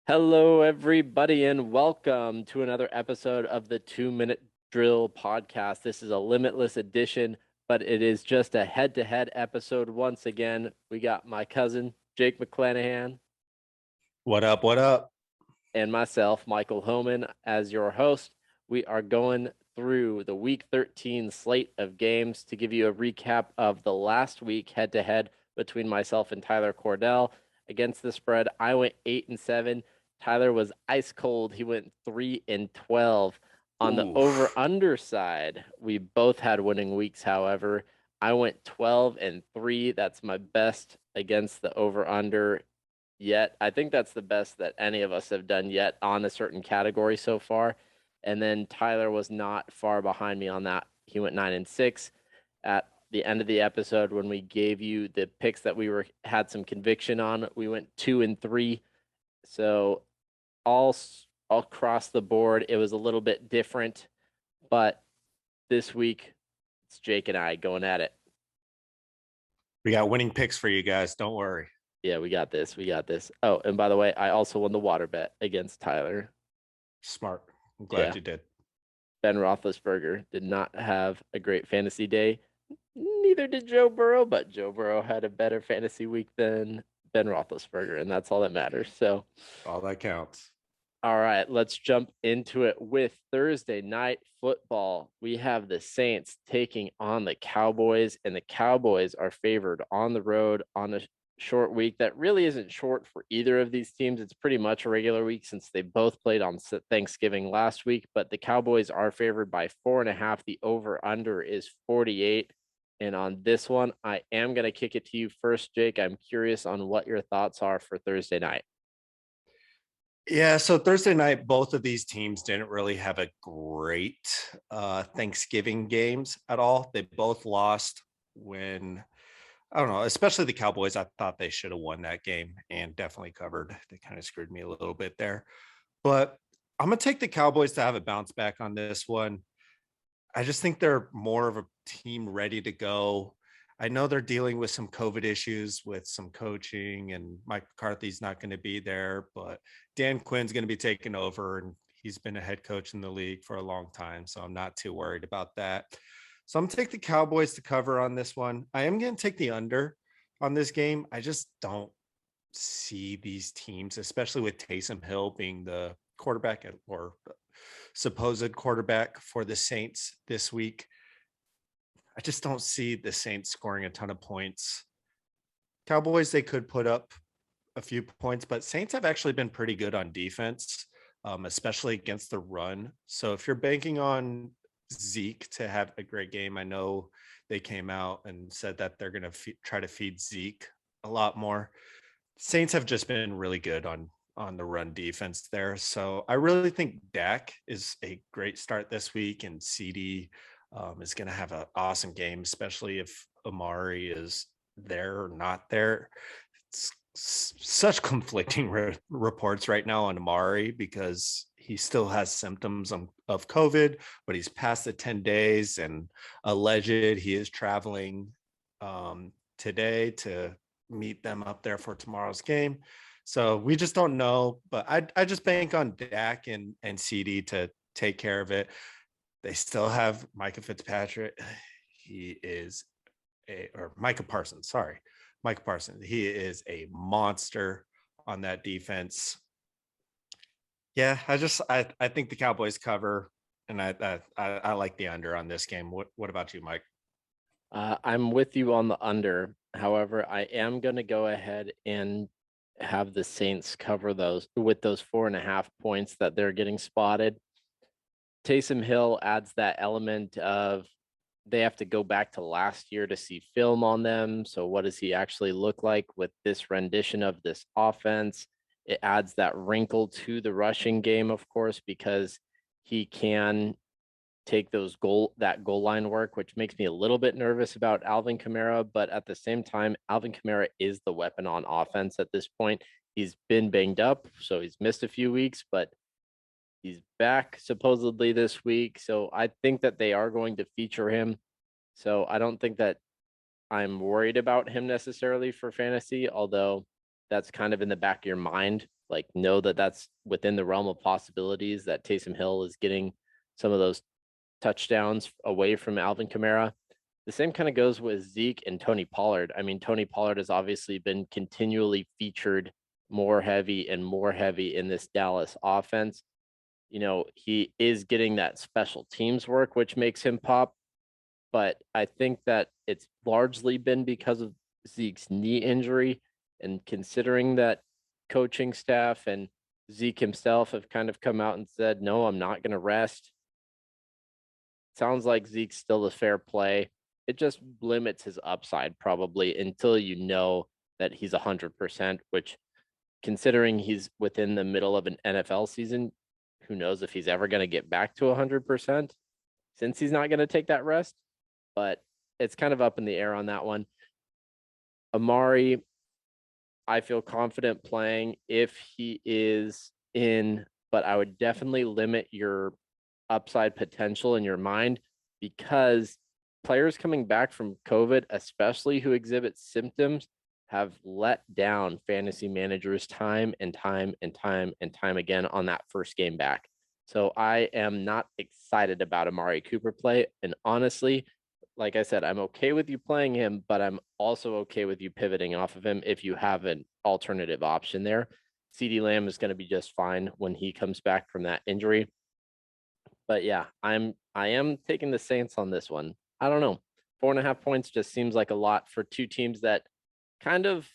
Hello, everybody, and welcome to another episode of the 2 Minute Drill podcast. This is a limitless edition, but it is just a head to head episode once again. We got my cousin, Jake McClanahan, What up? What up? and myself, Michael Homan, as your host. We are going through the week 13 slate of games to give you a recap of the last week head to head between myself and Tyler Cordell. Against the spread, I went 8-7. Tyler was ice cold. He went 3-12. On the over Oof. under side, we both had winning weeks, however. I went 12-3. That's my best against the over under yet. I think that's the best that any of us have done yet on a certain category so far. And then Tyler was not far behind me on that. He went 9-6. At the end of the episode, when we gave you the picks that we were had some conviction on, we went 2-3. So all across the board, it was a little bit different. But this week, it's Jake and I going at it. We got winning picks for you guys. Don't worry. Yeah, we got this. We got this. Oh, and by the way, I also won the water bet against Tyler. Smart. I'm glad Yeah, you did. Ben Roethlisberger did not have a great fantasy day. Neither did Joe Burrow, but Joe Burrow had a better fantasy week than Ben Roethlisberger, and that's all that matters. So, All that counts. all right, let's jump into it with Thursday night football. We have the Saints taking on the Cowboys, and the Cowboys are favored on the road on a short week that really isn't short for either of these teams. It's pretty much a regular week since they both played on Thanksgiving last week, but the Cowboys are favored by 4.5. The over under is 48. And on this one, I am going to kick it to you first, Jake. I'm curious on what your thoughts are for Thursday night. Yeah, so Thursday night, both of these teams didn't really have a great Thanksgiving games at all. They both lost when, I don't know, especially the Cowboys. I thought they should have won that game and definitely covered. They kind of screwed me a little bit there. But I'm going to take the Cowboys to have a bounce back on this one. I just think they're more of a team ready to go. I know they're dealing with some COVID issues with some coaching, and Mike McCarthy's not going to be there, but Dan Quinn's going to be taking over, and he's been a head coach in the league for a long time. So I'm not too worried about that. So I'm going to take the Cowboys to cover on this one. I am going to take the under on this game. I just don't see these teams, especially with Taysom Hill being the quarterback or supposed quarterback for the Saints this week. I just don't see the Saints scoring a ton of points. Cowboys, they could put up a few points, but Saints have actually been pretty good on defense, especially against the run. So if you're banking on Zeke to have a great game, I know they came out and said that they're going to try to feed Zeke a lot more. Saints have just been really good on the run defense there. So I really think Dak is a great start this week, and CD is going to have an awesome game, especially if Amari is there or not there. It's such conflicting reports right now on Amari because he still has symptoms of COVID, but he's past the 10 days and alleged he is traveling today to meet them up there for tomorrow's game. So we just don't know, but I just bank on Dak and CD to take care of it. They still have Micah Fitzpatrick. He is or Micah Parsons. Sorry, Micah Parsons. He is a monster on that defense. Yeah, I think the Cowboys cover, and I like the under on this game. What about you, Mike? I'm with you on the under. However, I am going to go ahead and have the Saints cover those with those 4.5 points that they're getting spotted. Taysom Hill adds that element of they have to go back to last year to see film on them. So, what does he actually look like with this rendition of this offense? It adds that wrinkle to the rushing game, of course, because he can take that goal line work, which makes me a little bit nervous about Alvin Kamara. But at the same time, Alvin Kamara is the weapon on offense at this point. He's been banged up, so he's missed a few weeks, but he's back supposedly this week. So I think that they are going to feature him. So I don't think that I'm worried about him necessarily for fantasy, although that's kind of in the back of your mind Like, know that that's within the realm of possibilities, that Taysom Hill is getting some of those touchdowns away from Alvin Kamara. The same kind of goes with Zeke and Tony Pollard. I mean, Tony Pollard has obviously been continually featured more heavy and more heavy in this Dallas offense. You know, he is getting that special teams work, which makes him pop. But I think that it's largely been because of Zeke's knee injury. And considering that coaching staff and Zeke himself have kind of come out and said, no, I'm not going to rest. Sounds like Zeke's still a fair play. It just limits his upside probably until you know that he's 100%, which, considering he's within the middle of an NFL season, who knows if he's ever going to get back to 100% since he's not going to take that rest. But it's kind of up in the air on that one. Amari, I feel confident playing if he is in, but I would definitely limit your upside potential in your mind, because players coming back from COVID, especially who exhibit symptoms, have let down fantasy managers time and time and time and time again on that first game back. So I am not excited about Amari Cooper play. And honestly, like I said, I'm okay with you playing him, but I'm also okay with you pivoting off of him if you have an alternative option there. CeeDee Lamb is going to be just fine when he comes back from that injury. But yeah, I am taking the Saints on this one. I don't know. 4.5 points just seems like a lot for two teams that kind of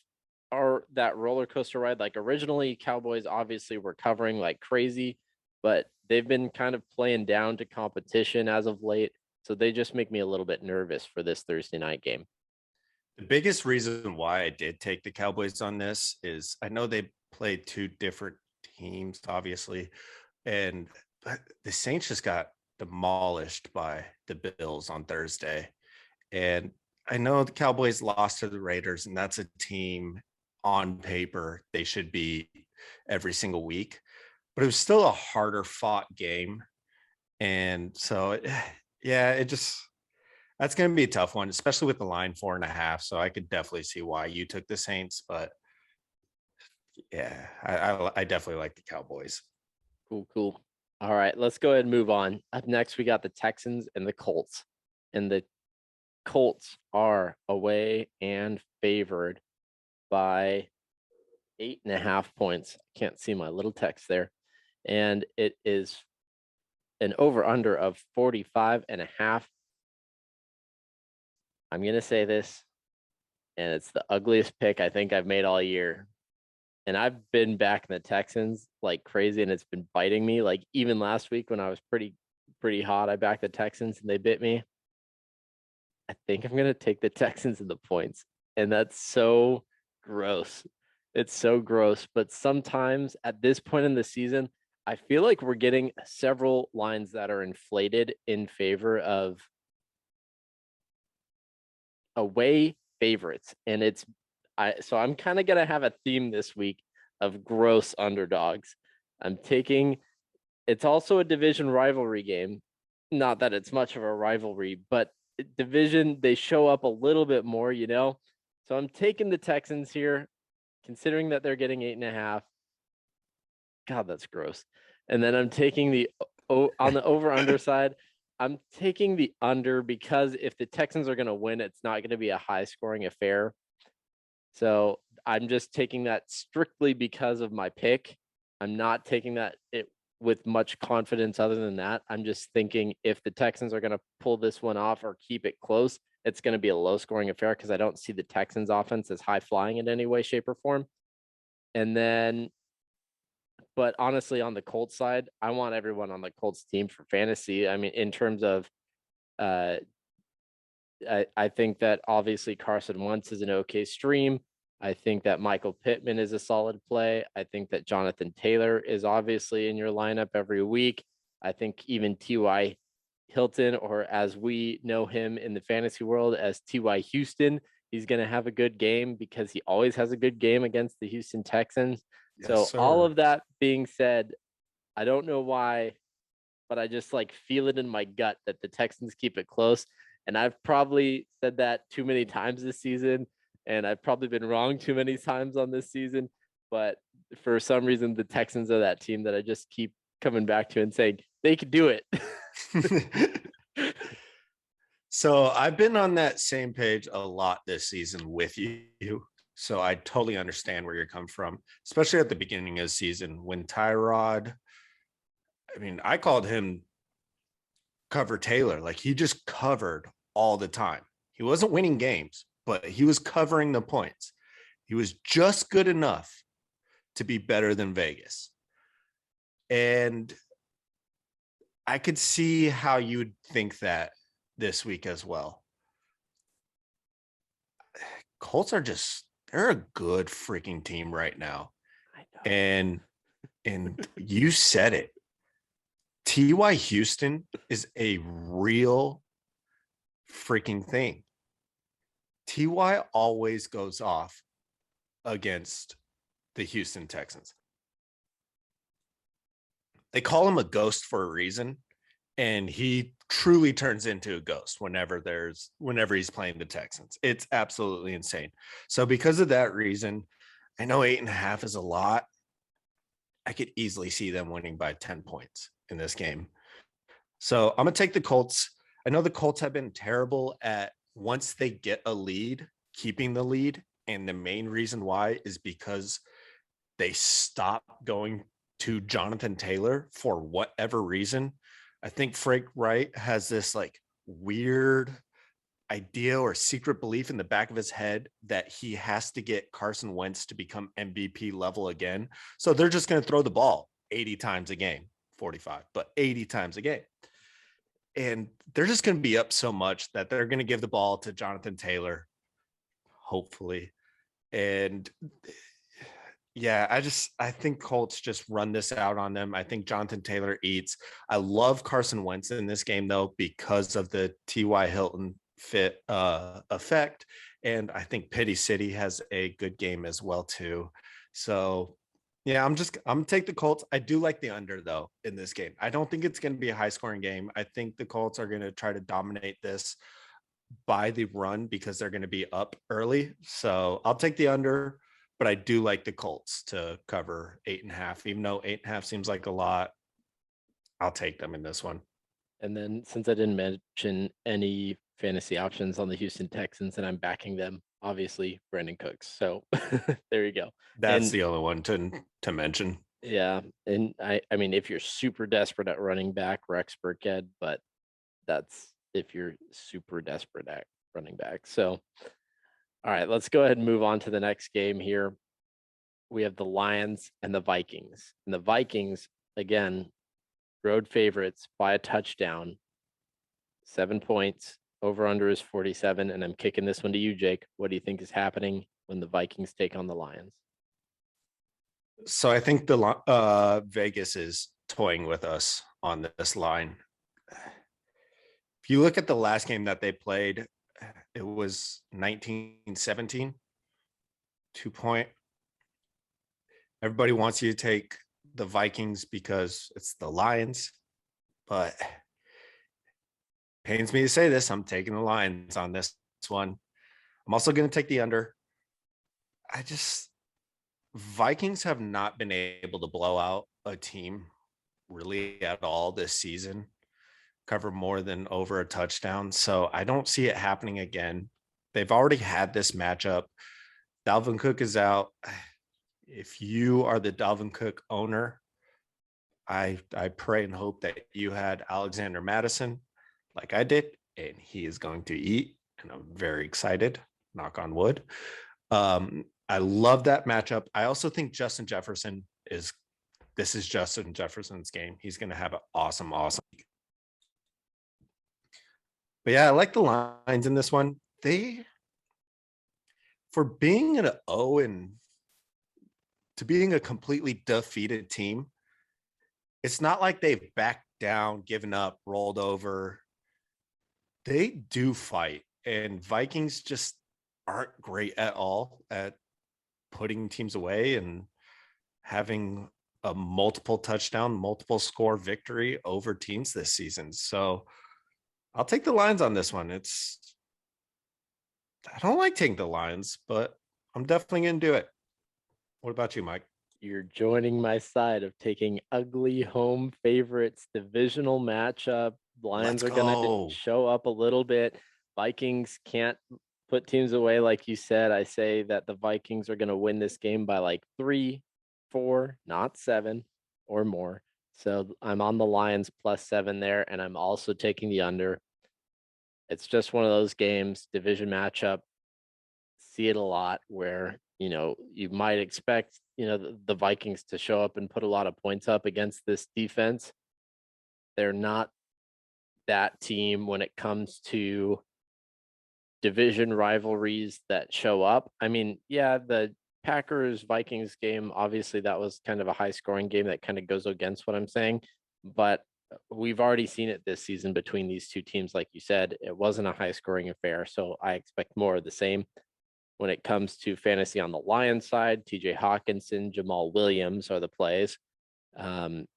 are that roller coaster ride. Like, originally, Cowboys obviously were covering like crazy, but they've been kind of playing down to competition as of late. So they just make me a little bit nervous for this Thursday night game. The biggest reason why I did take the Cowboys on this is I know they played two different teams, obviously, and the Saints just got demolished by the Bills on Thursday. And I know the Cowboys lost to the Raiders, and that's a team on paper they should beat every single week, but it was still a harder fought game. And so, it just, that's going to be a tough one, especially with the line 4.5. So I could definitely see why you took the Saints, but yeah, I definitely like the Cowboys. Cool. All right, let's go ahead and move on. Up next, we got the Texans and the Colts. And the Colts are away and favored by 8.5 points. Can't see my little text there. And it is an over under of 45.5. I'm going to say this, and it's the ugliest pick I think I've made all year. And I've been back in the Texans like crazy, and it's been biting me. Like, even last week when I was pretty hot, I backed the Texans and they bit me. I think I'm going to take the Texans in the points. And that's so gross. It's so gross. But sometimes at this point in the season, I feel like we're getting several lines that are inflated in favor of away favorites. And so I'm kind of going to have a theme this week of gross underdogs. It's also a division rivalry game. Not that it's much of a rivalry, but division, they show up a little bit more, you know? So I'm taking the Texans here, considering that they're getting 8.5. God, that's gross. And then I'm taking on the over under side, I'm taking the under, because if the Texans are going to win, it's not going to be a high scoring affair. So I'm just taking that strictly because of my pick. I'm not taking that with much confidence other than that. I'm just thinking if the Texans are going to pull this one off or keep it close, it's going to be a low scoring affair, because I don't see the Texans offense as high flying in any way, shape, or form. And then, but honestly, on the Colts side, I want everyone on the Colts team for fantasy. I mean, in terms of, I think that obviously Carson Wentz is an okay stream. I think that Michael Pittman is a solid play. I think that Jonathan Taylor is obviously in your lineup every week. I think even T.Y. Hilton, or as we know him in the fantasy world as T.Y. Houston, he's going to have a good game, because he always has a good game against the Houston Texans. Yes, so sir. All of that being said, I don't know why, but I just like feel it in my gut that the Texans keep it close. And I've probably said that too many times this season, and I've probably been wrong too many times on this season. But for some reason, the Texans are that team that I just keep coming back to and saying they could do it. So I've been on that same page a lot this season with you. So I totally understand where you're coming from, especially at the beginning of the season when Tyrod, I mean, I called him Cover Taylor. Like he just covered all the time. He wasn't winning games, but he was covering the points. He was just good enough to be better than Vegas. And I could see how you would think that this week as well. Colts are just, they're a good freaking team right now. I know. And you said it. T.Y. Houston is a real freaking thing. T.Y. always goes off against the Houston Texans. They call him a ghost for a reason, and he truly turns into a ghost whenever he's playing the Texans. It's absolutely insane. So because of that reason, I know 8.5 is a lot. I could easily see them winning by 10 points in this game. So I'm going to take the Colts. I know the Colts have been terrible at once they get a lead, keeping the lead. And the main reason why is because they stop going to Jonathan Taylor for whatever reason. I think Frank Wright has this like weird idea or secret belief in the back of his head that he has to get Carson Wentz to become MVP level again. So they're just going to throw the ball 80 times a game, 45, but 80 times a game. And they're just going to be up so much that they're going to give the ball to Jonathan Taylor, hopefully. And yeah, I think Colts just run this out on them. I think Jonathan Taylor eats. I love Carson Wentz in this game, though, because of the T.Y. Hilton fit effect. And I think Pity City has a good game as well, too. So, yeah, I'm going to take the Colts. I do like the under, though, in this game. I don't think it's going to be a high-scoring game. I think the Colts are going to try to dominate this by the run because they're going to be up early. So I'll take the under. But I do like the Colts to cover 8.5, even though 8.5 seems like a lot. I'll take them in this one. And then since I didn't mention any fantasy options on the Houston Texans, and I'm backing them, obviously Brandon Cooks. So there you go. That's the only one to mention. Yeah. And I mean, if you're super desperate at running back, Rex Burkhead, but that's if you're super desperate at running back. So all right, let's go ahead and move on to the next game here. We have the Lions and the Vikings. And the Vikings, again, road favorites by a touchdown, 7 points. Over under is 47. And I'm kicking this one to you, Jake. What do you think is happening when the Vikings take on the Lions? So I think the Vegas is toying with us on this line. If you look at the last game that they played, it was 19-17, 2-point. Everybody wants you to take the Vikings because it's the Lions, but pains me to say this. I'm taking the Lions on this one. I'm also going to take the under. Vikings have not been able to blow out a team really at all this season, cover more than over a touchdown. So I don't see it happening again. They've already had this matchup. Dalvin Cook is out. If you are the Dalvin Cook owner, I pray and hope that you had Alexander Madison like I did, and he is going to eat, and I'm very excited, knock on wood. I love that matchup. I also think Justin Jefferson is Justin Jefferson's game. He's going to have an awesome. But yeah, I like the lines in this one. For being an 0 and to being a completely defeated team, it's not like they've backed down, given up, rolled over. They do fight, and Vikings just aren't great at all at putting teams away and having a multiple touchdown, multiple score victory over teams this season. So I'll take the Lions on this one. I don't like taking the Lions, but I'm definitely going to do it. What about you, Mike? You're joining my side of taking ugly home favorites, divisional matchup. Let's Lions are going to go. show up a little bit. Vikings can't put teams away, like you said. I say that the Vikings are going to win this game by like 3, 4, not 7 or more. So I'm on the Lions +7 there, and I'm also taking the under. It's just one of those games, division matchup. See it a lot where, you might expect, the Vikings to show up and put a lot of points up against this defense. They're not that team when it comes to division rivalries that show up. I mean, yeah, the Packers Vikings game, obviously that was kind of a high scoring game that kind of goes against what I'm saying, but we've already seen it this season between these two teams. Like you said, it wasn't a high scoring affair. So I expect more of the same. When it comes to fantasy on the Lions side, TJ Hawkinson, Jamal Williams are the plays. And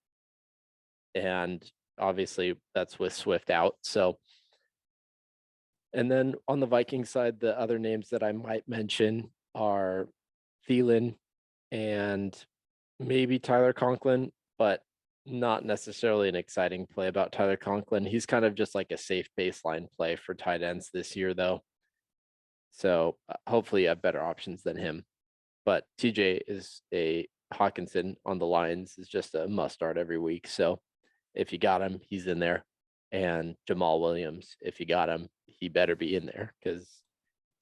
obviously that's with Swift out. So, and then on the Viking side, the other names that I might mention are Thielen and maybe Tyler Conklin, but not necessarily an exciting play about Tyler Conklin. He's kind of just like a safe baseline play for tight ends this year, though. So hopefully you have better options than him. But TJ is a Hawkinson on the Lions is just a must start every week. So if you got him, he's in there. And Jamal Williams, if you got him, he better be in there because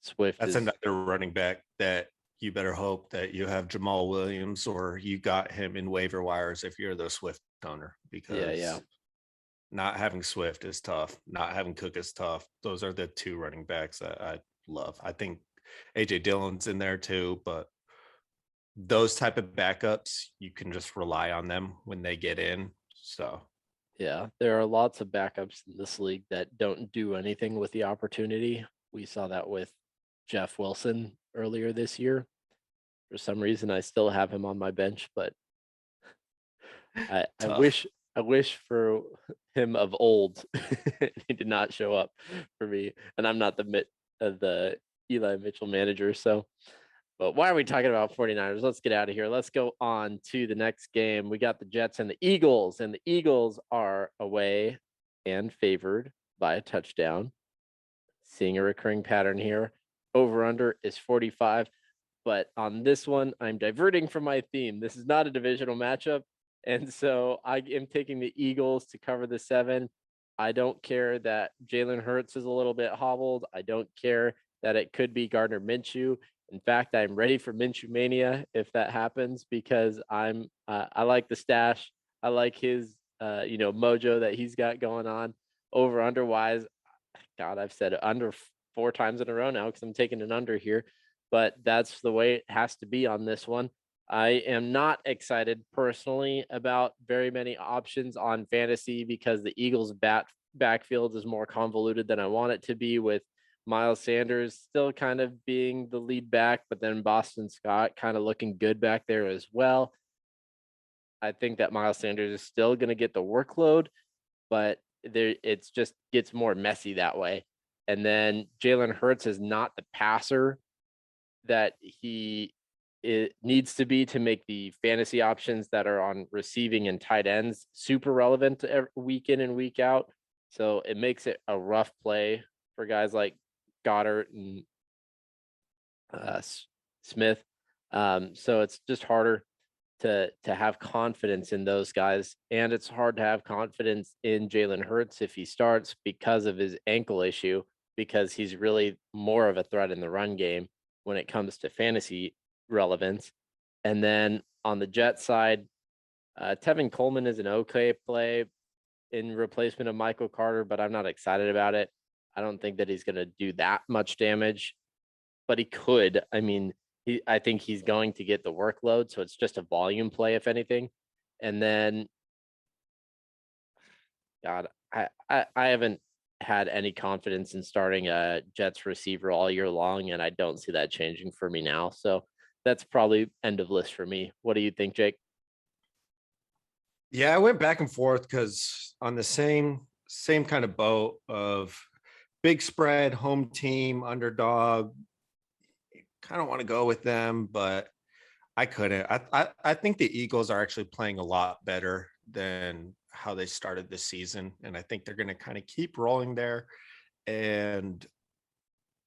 Swift That's is, another running back that you better hope that you have Jamal Williams or you got him in waiver wires if you're the Swift owner, yeah. because not having Swift is tough. Not having Cook is tough. Those are the two running backs that I love. I think AJ Dillon's in there too, but those type of backups, you can just rely on them when they get in. So Yeah, there are lots of backups in this league that don't do anything with the opportunity. We saw that with Jeff Wilson earlier this year. For some reason, I still have him on my bench, but I, I tough. wish I wish for him of old. He did not show up for me, and I'm not the Eli Mitchell manager. So, but why are we talking about 49ers? Let's get out of here. Let's go on to the next game. We got the Jets and the Eagles are away and favored by a touchdown. Seeing a recurring pattern here. Over under is 45. But on this one, I'm diverting from my theme. This is not a divisional matchup. And so I am taking the Eagles to cover the 7. I don't care that Jalen Hurts is a little bit hobbled. I don't care that it could be Gardner Minshew. In fact, I'm ready for Minshew mania if that happens because I like the stash. I like his mojo that he's got going on. Over under wise, God, I've said under 4 times in a row now because I'm taking an under here, but that's the way it has to be on this one. I am not excited personally about very many options on fantasy because the Eagles backfield is more convoluted than I want it to be, with Miles Sanders still kind of being the lead back, but then Boston Scott kind of looking good back there as well. I think that Miles Sanders is still going to get the workload, but it's just gets more messy that way. And then Jalen Hurts is not the passer that it needs to be to make the fantasy options that are on receiving and tight ends super relevant week in and week out. So it makes it a rough play for guys like Goddard and Smith. So it's just harder to have confidence in those guys, and it's hard to have confidence in Jalen Hurts if he starts because of his ankle issue, because he's really more of a threat in the run game when it comes to fantasy relevance. And then on the Jet side, Tevin Coleman is an okay play in replacement of Michael Carter, but I'm not excited about it. I don't think that he's going to do that much damage, but he could. I mean, I think he's going to get the workload, so it's just a volume play, if anything. And then, God, I haven't had any confidence in starting a Jets receiver all year long, and I don't see that changing for me now. So that's probably end of list for me. What do you think, Jake? Yeah, I went back and forth because on the same kind of boat of big spread, home team, underdog, kind of want to go with them, but I couldn't. I think the Eagles are actually playing a lot better than how they started this season, and I think they're going to kind of keep rolling there and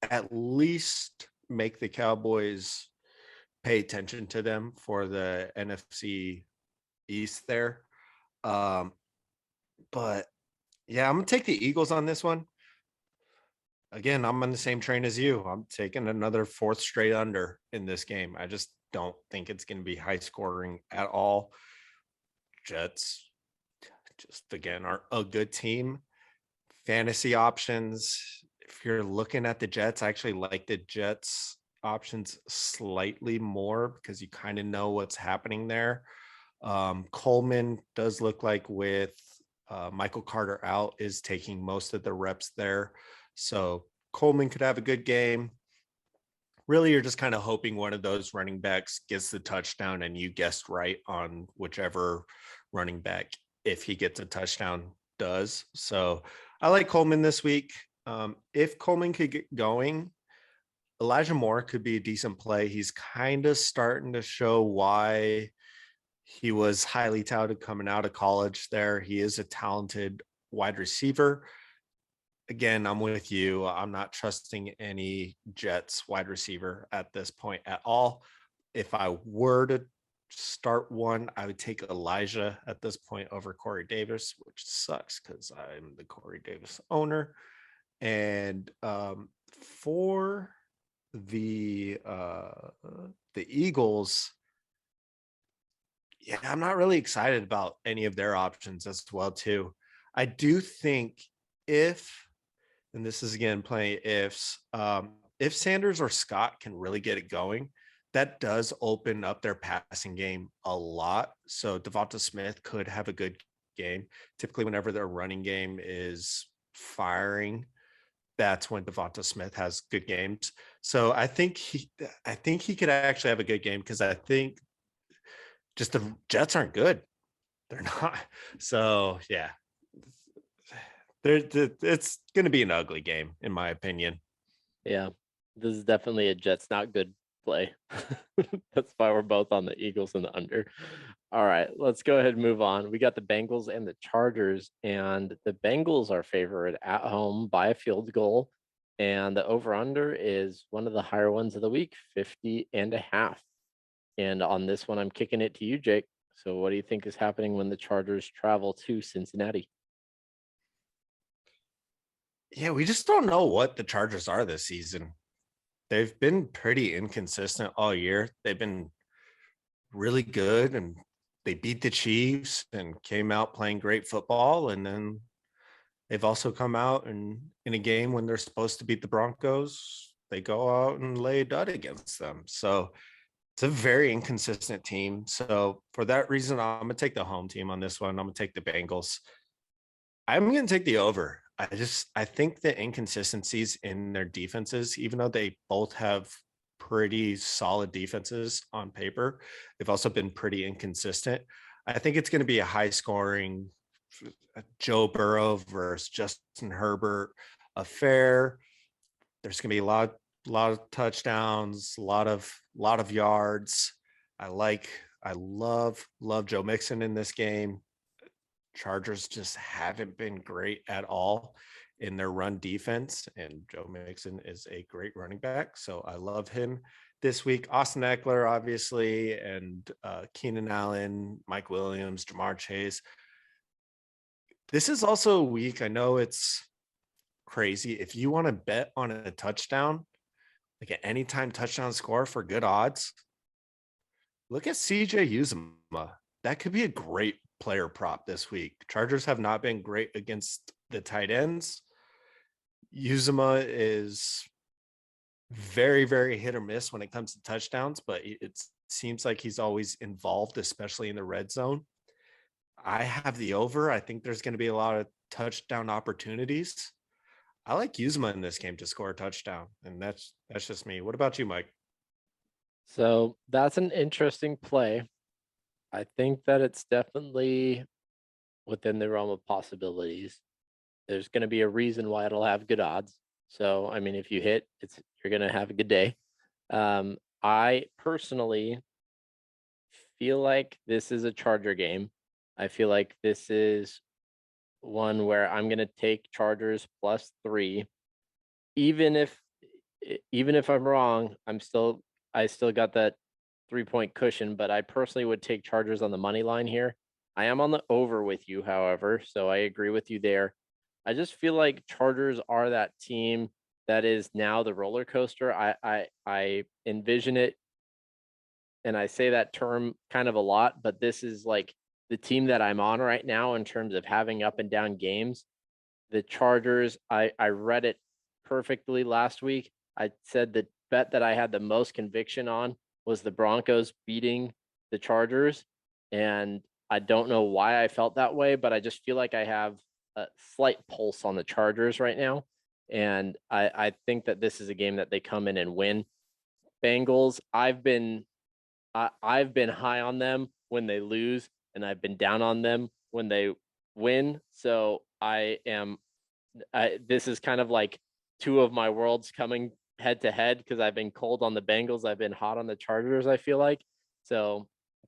at least make the Cowboys pay attention to them for the NFC East there. Um, but yeah, I'm gonna take the Eagles on this one. Again, I'm on the same train as you. I'm taking another fourth straight under in this game. I just don't think it's going to be high scoring at all. Jets, just again, are a good team. Fantasy options. If you're looking at the Jets, I actually like the Jets options slightly more because you kind of know what's happening there. Coleman does look like with Michael Carter out is taking most of the reps there. So Coleman could have a good game. Really, you're just kind of hoping one of those running backs gets the touchdown and you guessed right on whichever running back, if he gets a touchdown, does. So I like Coleman this week. If Coleman could get going, Elijah Moore could be a decent play. He's kind of starting to show why he was highly touted coming out of college there. He is a talented wide receiver. Again, I'm with you. I'm not trusting any Jets wide receiver at this point at all. If I were to start one, I would take Elijah at this point over Corey Davis, which sucks because I'm the Corey Davis owner. And for the Eagles, yeah, I'm not really excited about any of their options as well, too. I do think if, and this is again playing ifs, if Sanders or Scott can really get it going, that does open up their passing game a lot. So Devonta Smith could have a good game. Typically, whenever their running game is firing, that's when Devonta Smith has good games. So I think he could actually have a good game because I think just the Jets aren't good. They're not. So yeah, it's going to be an ugly game in my opinion. Yeah, this is definitely a Jets not good play. That's why we're both on the Eagles and the under. All right, let's go ahead and move on. We got the Bengals and the Chargers, and the Bengals are favored at home by a field goal. And the over under is one of the higher ones of the week, 50.5. And on this one, I'm kicking it to you, Jake. So what do you think is happening when the Chargers travel to Cincinnati? Yeah, we just don't know what the Chargers are this season. They've been pretty inconsistent all year. They've been really good and they beat the Chiefs and came out playing great football. And then they've also come out and in a game when they're supposed to beat the Broncos, they go out and lay a dud against them. So it's a very inconsistent team. So for that reason, I'm going to take the home team on this one. I'm going to take the Bengals. I'm going to take the over. I think the inconsistencies in their defenses, even though they both have pretty solid defenses on paper, they've also been pretty inconsistent. I think it's going to be a high scoring Joe Burrow versus Justin Herbert affair. There's going to be a lot of touchdowns, a lot of yards. I love Joe Mixon in this game. Chargers just haven't been great at all in their run defense, and Joe Mixon is a great running back, so I love him this week. Austin Eckler, obviously, and Keenan Allen, Mike Williams, Jamar Chase. This is also a week. I know it's crazy. If you want to bet on a touchdown, like an anytime touchdown score for good odds, look at CJ Uzuma. That could be a great player prop this week. Chargers have not been great against the tight ends. Uzuma is very, very hit or miss when it comes to touchdowns, but it seems like he's always involved, especially in the red zone. I have the over. I think there's going to be a lot of touchdown opportunities. I like Uzuma in this game to score a touchdown, and that's just me. What about you, Mike? So that's an interesting play. I think that it's definitely within the realm of possibilities. There's going to be a reason why it'll have good odds. So, I mean, if you hit, you're going to have a good day. I personally feel like this is a Charger game. I feel like this is one where I'm going to take Chargers +3. Even if even if I'm wrong, I still got that 3-point cushion, but I personally would take Chargers on the money line here. I am on the over with you, however, so I agree with you there. I just feel like Chargers are that team that is now the roller coaster. I envision it, and I say that term kind of a lot, but this is like the team that I'm on right now in terms of having up and down games. The Chargers, I read it perfectly last week. I said the bet that I had the most conviction on was the Broncos beating the Chargers. And I don't know why I felt that way, but I just feel like I have a slight pulse on the Chargers right now. And I think that this is a game that they come in and win. Bengals, I've been high on them when they lose, and I've been down on them when they win. So this is kind of like two of my worlds coming head to head because I've been cold on the Bengals. I've been hot on the Chargers, I feel like. So,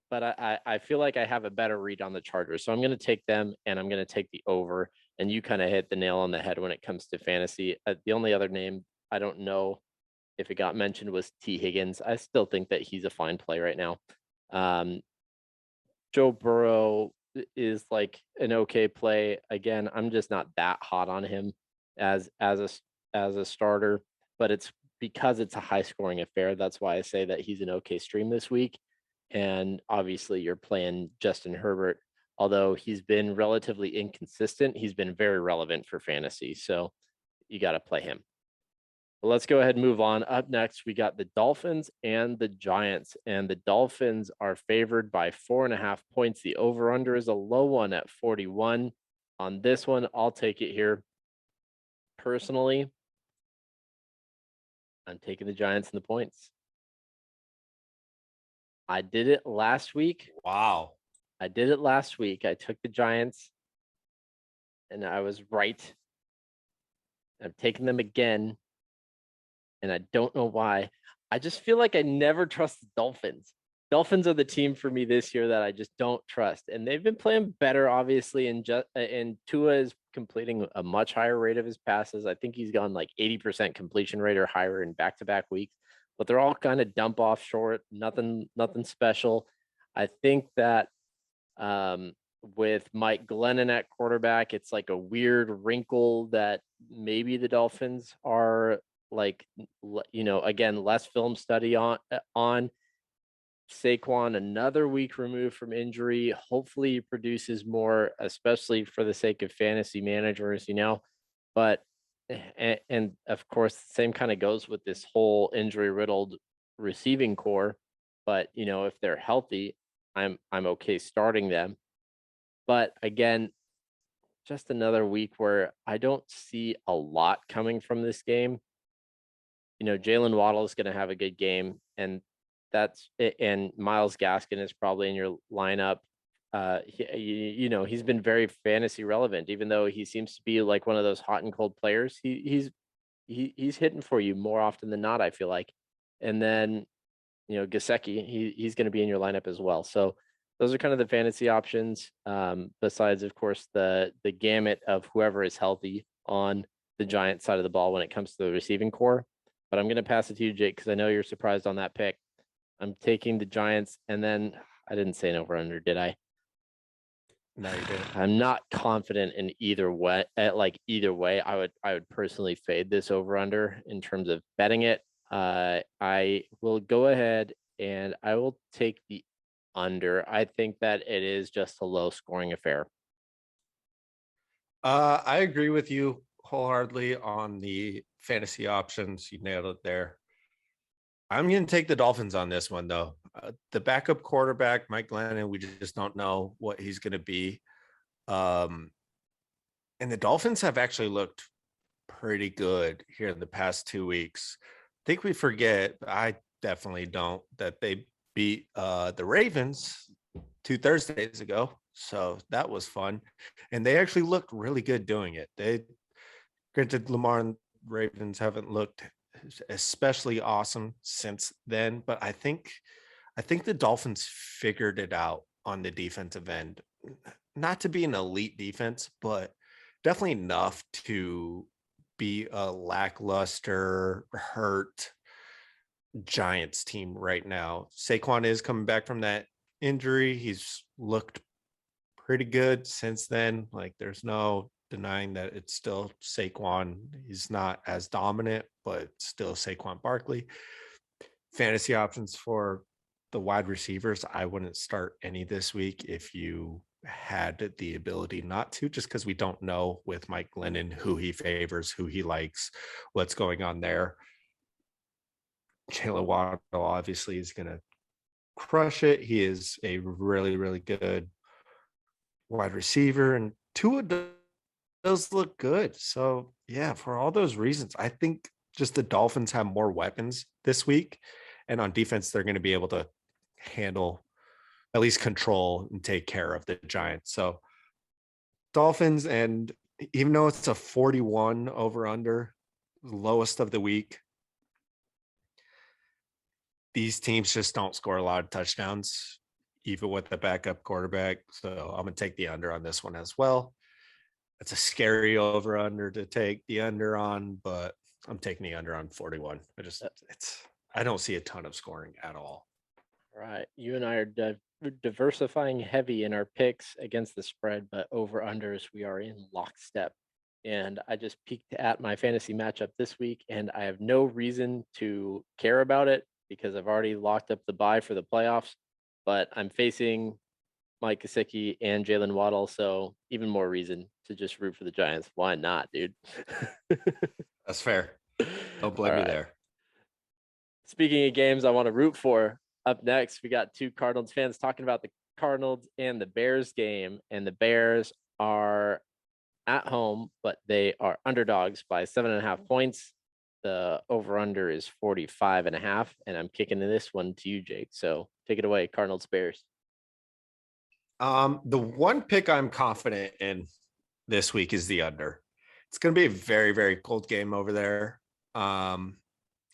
but I feel like I have a better read on the Chargers. So I'm going to take them and I'm going to take the over. And you kind of hit the nail on the head when it comes to fantasy. The only other name I don't know if it got mentioned was T. Higgins. I still think that he's a fine play right now. Um, Joe Burrow is like an okay play. Again, I'm just not that hot on him as a starter, but it's because it's a high scoring affair. That's why I say that he's an okay stream this week. And obviously, you're playing Justin Herbert. Although he's been relatively inconsistent, he's been very relevant for fantasy. So you got to play him. Well, let's go ahead and move on. Up next, we got the Dolphins and the Giants, and the Dolphins are favored by 4.5 points. The over-under is a low one at 41. On this one, I'll take it here. Personally, I'm taking the Giants and the points. I did it last week. Wow. I did it last week. I took the Giants, and I was right. I'm taking them again, and I don't know why. I just feel like I never trust the Dolphins. Dolphins are the team for me this year that I just don't trust, and they've been playing better, obviously. And Tua is completing a much higher rate of his passes. I think he's gone like 80% completion rate or higher in back-to-back weeks, but they're all kind of dump off short. Nothing special. I think that with Mike Glennon at quarterback, it's like a weird wrinkle that maybe the Dolphins are like, again, less film study on Saquon, another week removed from injury. Hopefully he produces more, especially for the sake of fantasy managers, but and of course the same kind of goes with this whole injury riddled receiving core. But if they're healthy, I'm okay starting them. But again, just another week where I don't see a lot coming from this game. Jalen Waddle is going to have a good game, and that's it. And Miles Gaskin is probably in your lineup. He's been very fantasy relevant, even though he seems to be like one of those hot and cold players. He's hitting for you more often than not, I feel like. And then, Gasecki, he's going to be in your lineup as well. So those are kind of the fantasy options. Besides, of course, the gamut of whoever is healthy on the Giant side of the ball when it comes to the receiving core. But I'm going to pass it to you, Jake, because I know you're surprised on that pick. I'm taking the Giants, and then I didn't say an over-under, did I? No, you didn't. I'm not confident in either way. Either way, I would personally fade this over-under in terms of betting it. I will go ahead and I will take the under. I think that it is just a low-scoring affair. I agree with you wholeheartedly on the fantasy options. You nailed it there. I'm going to take the Dolphins on this one, though. The backup quarterback, Mike Glennon, we just don't know what he's going to be. And the Dolphins have actually looked pretty good here in the past 2 weeks. I think we forget, I definitely don't, that they beat the Ravens 2 Thursdays ago. So that was fun. And they actually looked really good doing it. Granted, Lamar and Ravens haven't looked especially awesome since then, but I think I think the Dolphins figured it out on the defensive end. Not to be an elite defense, but definitely enough to be a lackluster, hurt Giants team right now. Saquon is coming back from that injury. He's looked pretty good since then. Like, there's no denying that it's still Saquon. He's not as dominant, but still Saquon Barkley. Fantasy options for the wide receivers, I wouldn't start any this week if you had the ability not to, just because we don't know with Mike Glennon who he favors, who he likes, what's going on there. Jalen Waddle obviously is going to crush it. He is a really, really good wide receiver, and Tua does look good. So, yeah, for all those reasons, I think just the Dolphins have more weapons this week. And on defense, they're going to be able to handle, at least control and take care of the Giants. So Dolphins, and even though it's a 41 over under, lowest of the week, these teams just don't score a lot of touchdowns, even with the backup quarterback. So I'm going to take the under on this one as well. It's a scary over under to take the under on, but I'm taking the under on 41. I don't see a ton of scoring at all. Right. You and I are diversifying heavy in our picks against the spread, but over unders, we are in lockstep. And I just peeked at my fantasy matchup this week, and I have no reason to care about it because I've already locked up the bye for the playoffs. But I'm facing Mike Gesicki and Jalen Waddle, so even more reason to just root for the Giants. Why not, dude? That's fair. Don't blame All me right. there. Speaking of games I want to root for, up next, we got two Cardinals fans talking about the Cardinals and the Bears game, and the Bears are at home, but they are underdogs by 7.5 points. The over-under is 45.5, and I'm kicking this one to you, Jake. So take it away, Cardinals Bears. The one pick I'm confident in this week is the under. It's going to be a very, very cold game over there.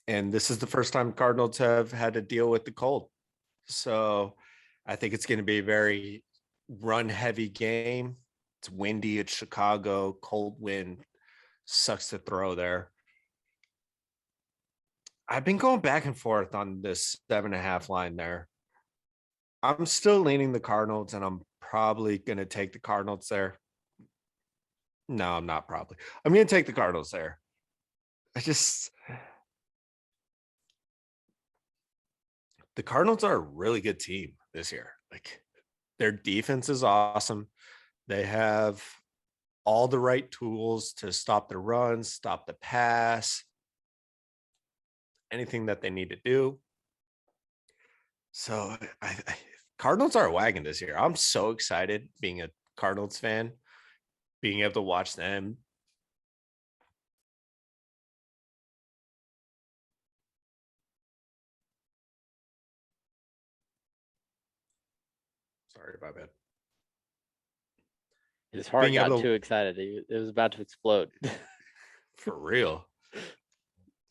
And this is the first time Cardinals have had to deal with the cold. So I think it's going to be a very run heavy game. It's windy. It's Chicago, cold wind, sucks to throw there. I've been going back and forth on this 7.5 line there. I'm still leaning the Cardinals, and I'm probably going to take the Cardinals there. No, I'm not probably. I'm going to take the Cardinals there. The Cardinals are a really good team this year. Like, their defense is awesome. They have all the right tools to stop the run, stop the pass, anything that they need to do. So Cardinals are a wagon this year. I'm so excited being a Cardinals fan, being able to watch them. Sorry about that. His heart got too excited. It was about to explode. For real.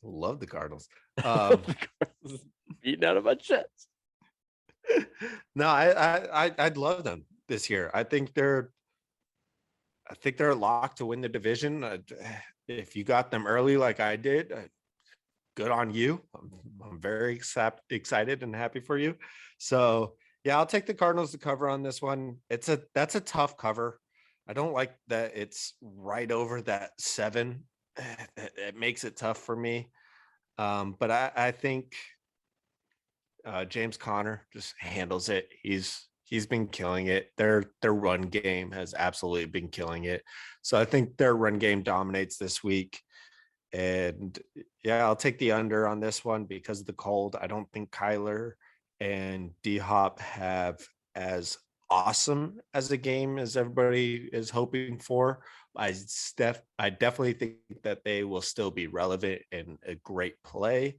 Love the Cardinals. Beating out of my chest. No, I'd love them this year. I think they're locked to win the division. If you got them early like I did, good on you. I'm very excited and happy for you. So yeah, I'll take the Cardinals to cover on this one. That's a tough cover. I don't like that it's right over that 7. It makes it tough for me. But I think James Conner just handles it. He's been killing it. Their run game has absolutely been killing it. So I think their run game dominates this week. And yeah, I'll take the under on this one because of the cold. I don't think Kyler and D-Hop have as awesome as a game as everybody is hoping for. I definitely think that they will still be relevant and a great play.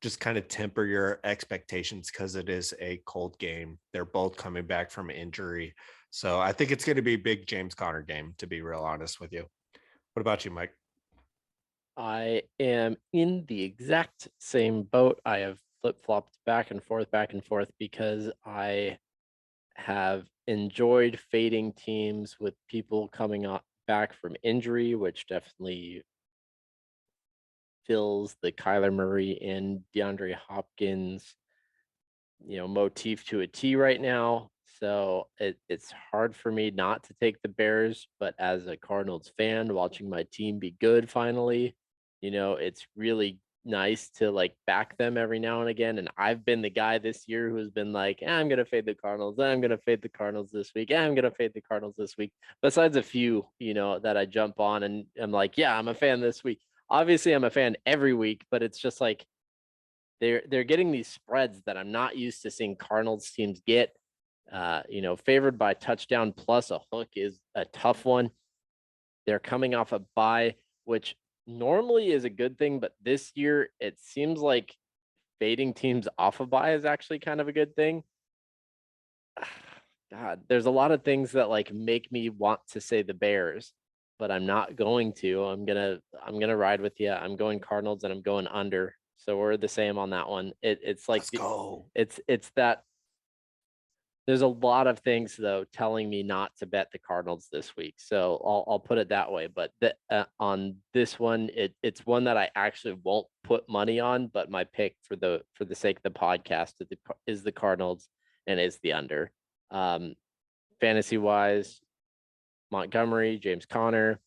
Just kind of temper your expectations because it is a cold game. They're both coming back from injury. So I think it's going to be a big James Conner game, to be real honest with you. What about you, Mike? I am in the exact same boat. I have flip-flopped back and forth because I have enjoyed fading teams with people coming back from injury, which definitely fills the Kyler Murray and DeAndre Hopkins, motif to a T right now. So it's hard for me not to take the Bears, but as a Cardinals fan, watching my team be good finally, it's really nice to like back them every now and again. And I've been the guy this year who's been like, I'm gonna fade the Cardinals. I'm gonna fade the Cardinals this week. I'm gonna fade the Cardinals this week. Besides a few, that I jump on and I'm like, yeah, I'm a fan this week. Obviously, I'm a fan every week, but it's just like they're getting these spreads that I'm not used to seeing Cardinals teams get. Favored by touchdown plus a hook is a tough one. They're coming off a bye, which normally is a good thing, but this year it seems like fading teams off a bye is actually kind of a good thing. God, there's a lot of things that like make me want to say the Bears, but I'm not going to. I'm gonna ride with you. I'm going Cardinals and I'm going under. So we're the same on that one. It's like Let's go. it's that there's a lot of things though telling me not to bet the Cardinals this week. So I'll put it that way. But on this one, it's one that I actually won't put money on. But my pick for the sake of the podcast is the Cardinals and is the under. Fantasy wise, Montgomery, James Conner,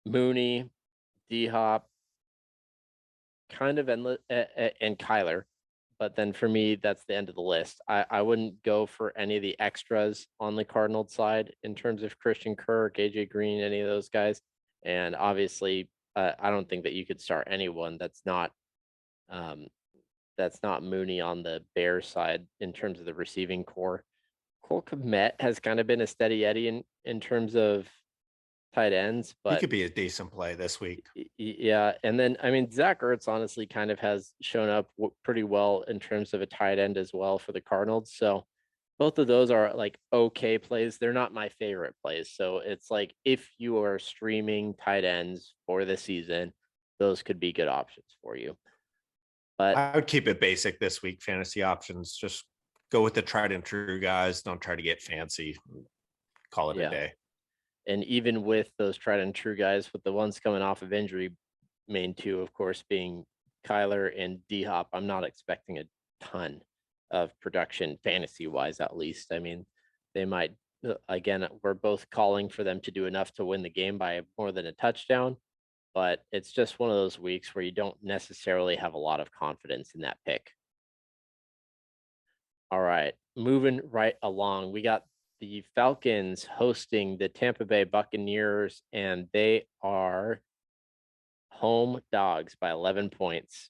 Mooney, D Hop, kind of endless, and Kyler. But then for me, that's the end of the list. I wouldn't go for any of the extras on the Cardinals side in terms of Christian Kirk, AJ Green, any of those guys. And obviously, I don't think that you could start anyone that's not Mooney on the Bears side in terms of the receiving core. Cole Kmet has kind of been a steady Eddie in terms of tight ends, He but could be a decent play this week. yeah. And then, I mean, Zach Ertz honestly kind of has shown up pretty well in terms of a tight end as well for the Cardinals. So both of those are like okay plays. They're not my favorite plays. So it's like if you are streaming tight ends for the season, those could be good options for you. But I would keep it basic this week. Fantasy options, just go with the tried and true guys. Don't try to get fancy. Call it a yeah. day. And even with those tried and true guys, with the ones coming off of injury, main two, of course, being Kyler and D Hop, I'm not expecting a ton of production fantasy wise, at least. I mean, they might, again, we're both calling for them to do enough to win the game by more than a touchdown, but it's just one of those weeks where you don't necessarily have a lot of confidence in that pick. All right, moving right along, we got the Falcons hosting the Tampa Bay Buccaneers, and they are home dogs by 11 points.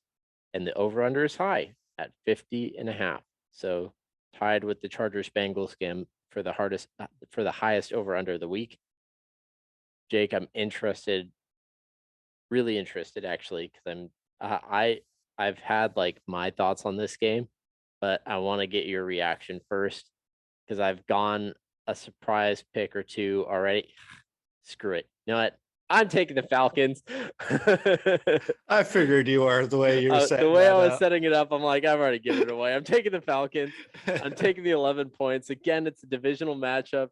And the over-under is high at 50.5. So tied with the Chargers Bengals game for the highest over-under of the week. Jake, I'm interested, really interested actually, because I've had like my thoughts on this game, but I want to get your reaction first because I've gone a surprise pick or two already. Screw it. You know what? I'm taking the Falcons. I figured you are the way you were setting the way that I was up. setting it up, I'm like, I've already given it away. I'm taking the Falcons. I'm taking the 11 points. Again, it's a divisional matchup.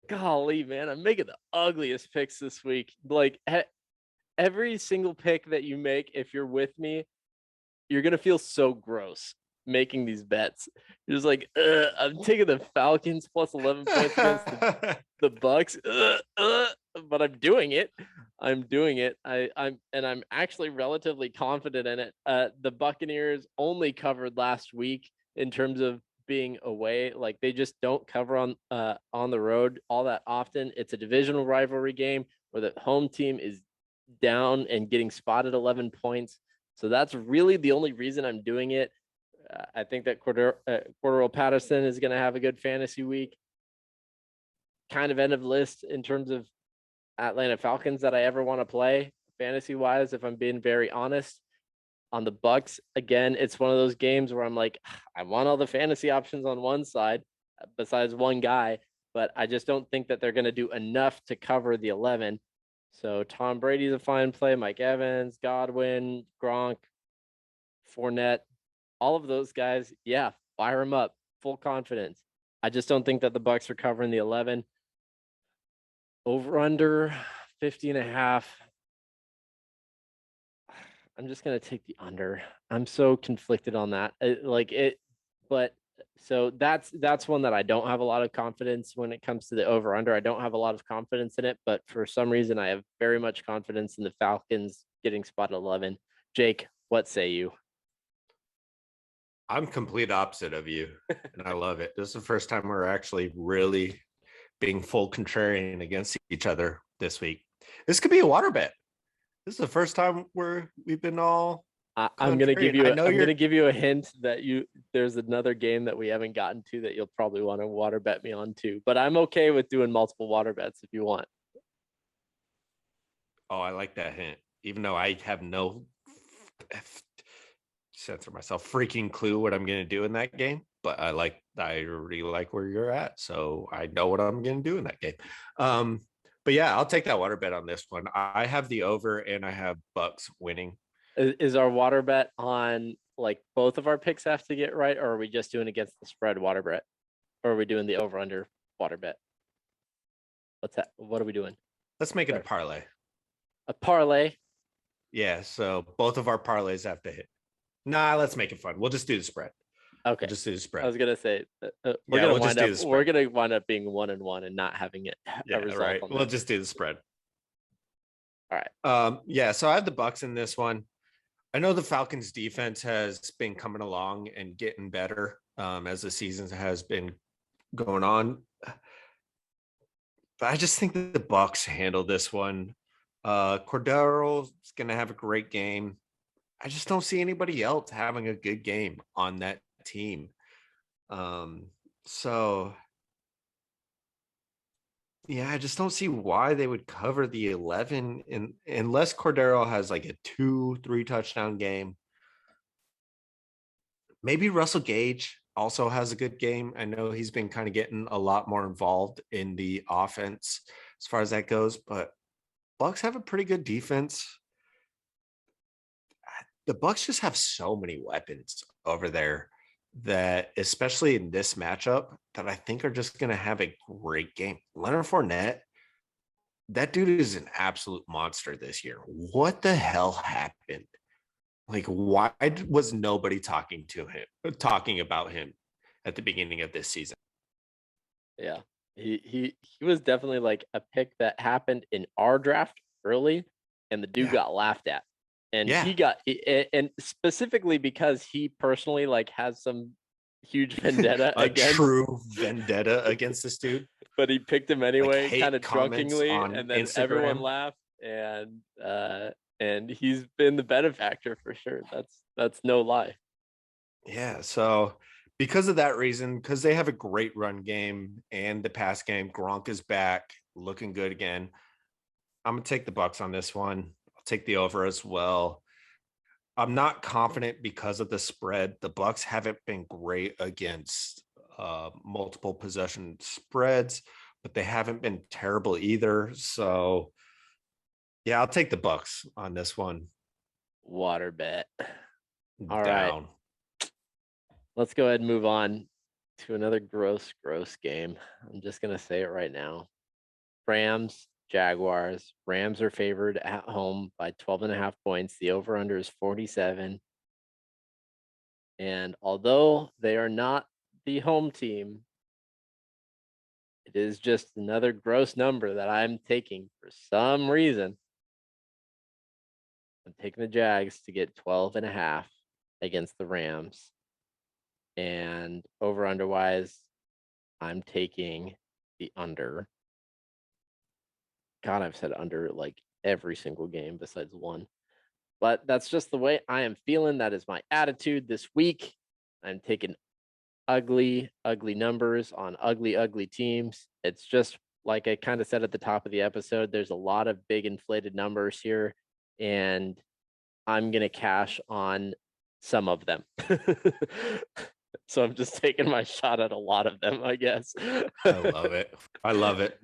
Golly, man, I'm making the ugliest picks this week. Like every single pick that you make, if you're with me, you're gonna feel so gross making these bets. You're just like, I'm taking the Falcons plus 11 points against the Bucks, but I'm doing it. I'm doing it. I'm actually relatively confident in it. The Buccaneers only covered last week in terms of being away. Like they just don't cover on the road all that often. It's a divisional rivalry game where the home team is down and getting spotted 11 points. So that's really the only reason I'm doing it. I think that Cordero Patterson is going to have a good fantasy week. Kind of end of list in terms of Atlanta Falcons that I ever want to play fantasy wise, if I'm being very honest. On the Bucks, again, it's one of those games where I'm like, I want all the fantasy options on one side besides one guy, but I just don't think that they're going to do enough to cover the 11. So Tom Brady's a fine play. Mike Evans, Godwin, Gronk, Fournette, all of those guys, yeah, fire them up, full confidence. I just don't think that the Bucks are covering the 11. Over under 50.5. I'm just gonna take the under. I'm so conflicted on that. But so that's one that I don't have a lot of confidence when it comes to the over under. I don't have a lot of confidence in it, but for some reason I have very much confidence in the Falcons getting spot 11. Jake, what say you? I'm complete opposite of you, and I love it. This is the first time we're actually really being full contrarian against each other this week. This could be a water bet. This is the first time we've been all I'm gonna give contrarian. you. I know I'm you're gonna give you a hint that there's another game that we haven't gotten to that you'll probably want to water bet me on too. But I'm okay with doing multiple water bets if you want. Oh, I like that hint. Even though I have no censor myself freaking clue what I'm going to do in that game, but I really like where you're at, so I know what I'm going to do in that game. But yeah, I'll take that water bet on this one. I have the over, and I have Bucks winning. Is our water bet on like both of our picks have to get right, or are we just doing against the spread water bet, or are we doing the over under water bet? What's that? What are we doing? Let's make it a parlay. A parlay. Yeah, so both of our parlays have to hit. Nah, let's make it fun. We'll just do the spread. Okay. We'll just do the spread. I was gonna say we're gonna wind up being 1-1 and not having it a result. Right. We'll just do the spread. All right. Yeah. So I have the Bucks in this one. I know the Falcons defense has been coming along and getting better as the season has been going on. But I just think that the Bucks handle this one. Cordero's gonna have a great game. I just don't see anybody else having a good game on that team. So yeah, I just don't see why they would cover the 11 unless Cordero has like a 2-3 touchdown game. Maybe Russell Gage also has a good game. I know he's been kind of getting a lot more involved in the offense as far as that goes, but Bucks have a pretty good defense. The Bucks just have so many weapons over there that, especially in this matchup, that I think are just going to have a great game. Leonard Fournette, that dude is an absolute monster this year. What the hell happened? Like, why was nobody talking about him at the beginning of this season? Yeah, he was definitely like a pick that happened in our draft early, and the dude got laughed at. And he got, and specifically because he personally like has some huge vendetta true vendetta against this dude. But he picked him anyway, like kind of drunkenly, and then Instagram. Everyone laughed, and he's been the benefactor for sure. That's no lie. Yeah, so because of that reason, because they have a great run game and the pass game, Gronk is back, looking good again. I'm gonna take the Bucks on this one. Take the over as well. I'm not confident because of the spread. The Bucks haven't been great against multiple possession spreads, but they haven't been terrible either. So yeah, I'll take the Bucks on this one. Water bet. All right. Let's go ahead and move on to another gross game. I'm just gonna say it right now. Rams, Jaguars. Rams are favored at home by 12.5 points. The over-under is 47. And although they are not the home team, it is just another gross number that I'm taking for some reason. I'm taking the Jags to get 12.5 against the Rams. And over-under wise, I'm taking the under. God, I've said under like every single game besides one. But that's just the way I am feeling. That is my attitude this week. I'm taking ugly numbers on ugly teams. It's just like I kind of said at the top of the episode, there's a lot of big inflated numbers here, and I'm going to cash on some of them. So I'm just taking my shot at a lot of them, I guess. I love it.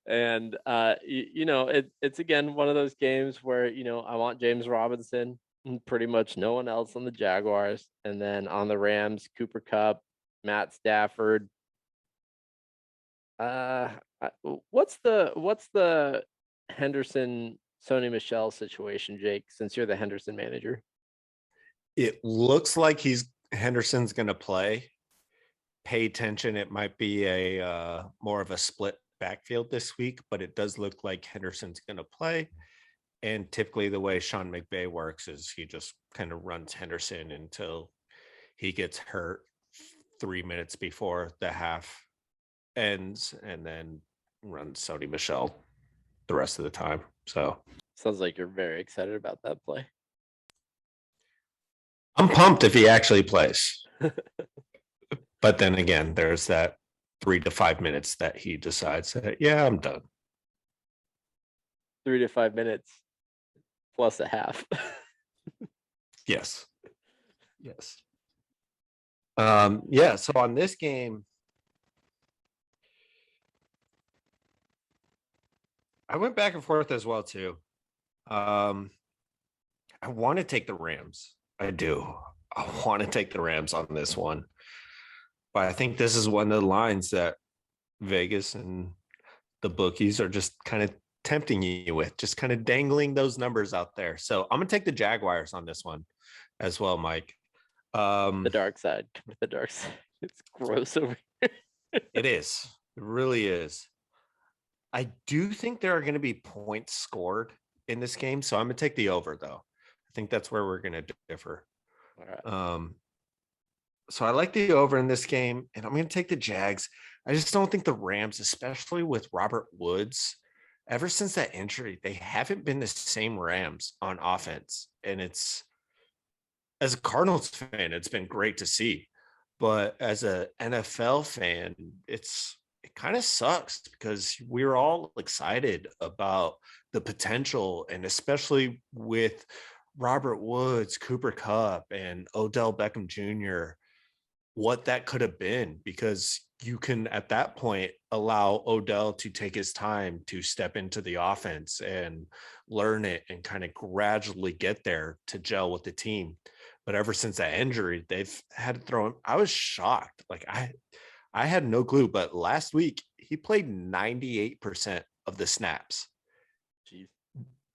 And it's again one of those games where I want James Robinson Pretty much no one else on the Jaguars. And then on the Rams, Cooper Kupp, Matt Stafford. What's the Henderson Sony Michelle situation, Jake, since you're the Henderson manager? It looks like Henderson's going to play. Pay attention. It might be a more of a split backfield this week, but it does look like Henderson's going to play. And typically the way Sean McVay works is he just kind of runs Henderson until he gets hurt 3 minutes before the half ends, and then runs Sony Michelle the rest of the time. So sounds like you're very excited about that play. I'm pumped if he actually plays. But then again, there's that 3 to 5 minutes that he decides that, yeah, I'm done. 3 to 5 minutes plus a half. Yes. Yeah. So on this game, I went back and forth as well too. I want to take the Rams. I do. I want to take the Rams on this one. But I think this is one of the lines that Vegas and the bookies are just kind of tempting you with, just kind of dangling those numbers out there. So I'm going to take the Jaguars on this one as well, Mike. The dark side. The dark side. It's gross over here. It is. It really is. I do think there are going to be points scored in this game. So I'm going to take the over, though. I think that's where we're going to differ. All right. So I like the over in this game, and I'm going to take the Jags. I just don't think the Rams, especially with Robert Woods, ever since that injury, they haven't been the same Rams on offense. And it's, as a Cardinals fan, it's been great to see. But as a NFL fan, it kind of sucks because we were all excited about the potential, and especially with Robert Woods, Cooper Kupp, and Odell Beckham Jr., what that could have been, because you can at that point allow Odell to take his time to step into the offense and learn it and kind of gradually get there to gel with the team. But ever since that injury, they've had to throw him. I was shocked. Like I had no clue, but last week he played 98% of the snaps. Jeez.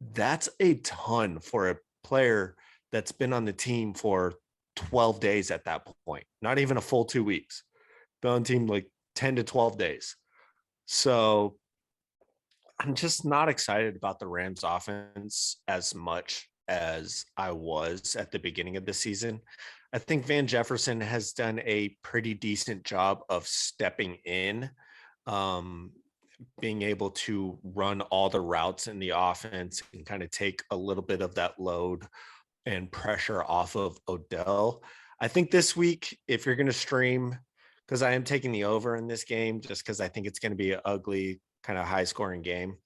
That's a ton for a player that's been on the team for 12 days at that point, not even a full 2 weeks. Been on team like 10 to 12 days. So I'm just not excited about the Rams offense as much as I was at the beginning of the season. I think Van Jefferson has done a pretty decent job of stepping in, being able to run all the routes in the offense and kind of take a little bit of that load and pressure off of Odell. I think this week, if you're going to stream, because I am taking the over in this game, just because I think it's going to be an ugly, kind of high scoring game.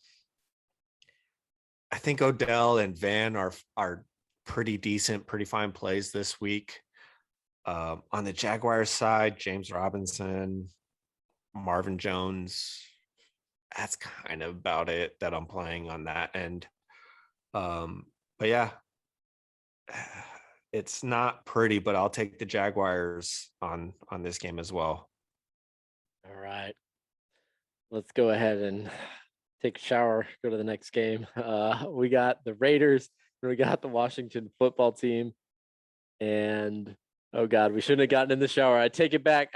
I think Odell and Van are pretty decent, pretty fine plays this week. On the Jaguars side, James Robinson, Marvin Jones, that's kind of about it that I'm playing on that end. But yeah, it's not pretty, but I'll take the Jaguars on this game as well. All right. Let's go ahead and take a shower, go to the next game. We got the Raiders and we got the Washington football team. And oh God, we shouldn't have gotten in the shower. I take it back.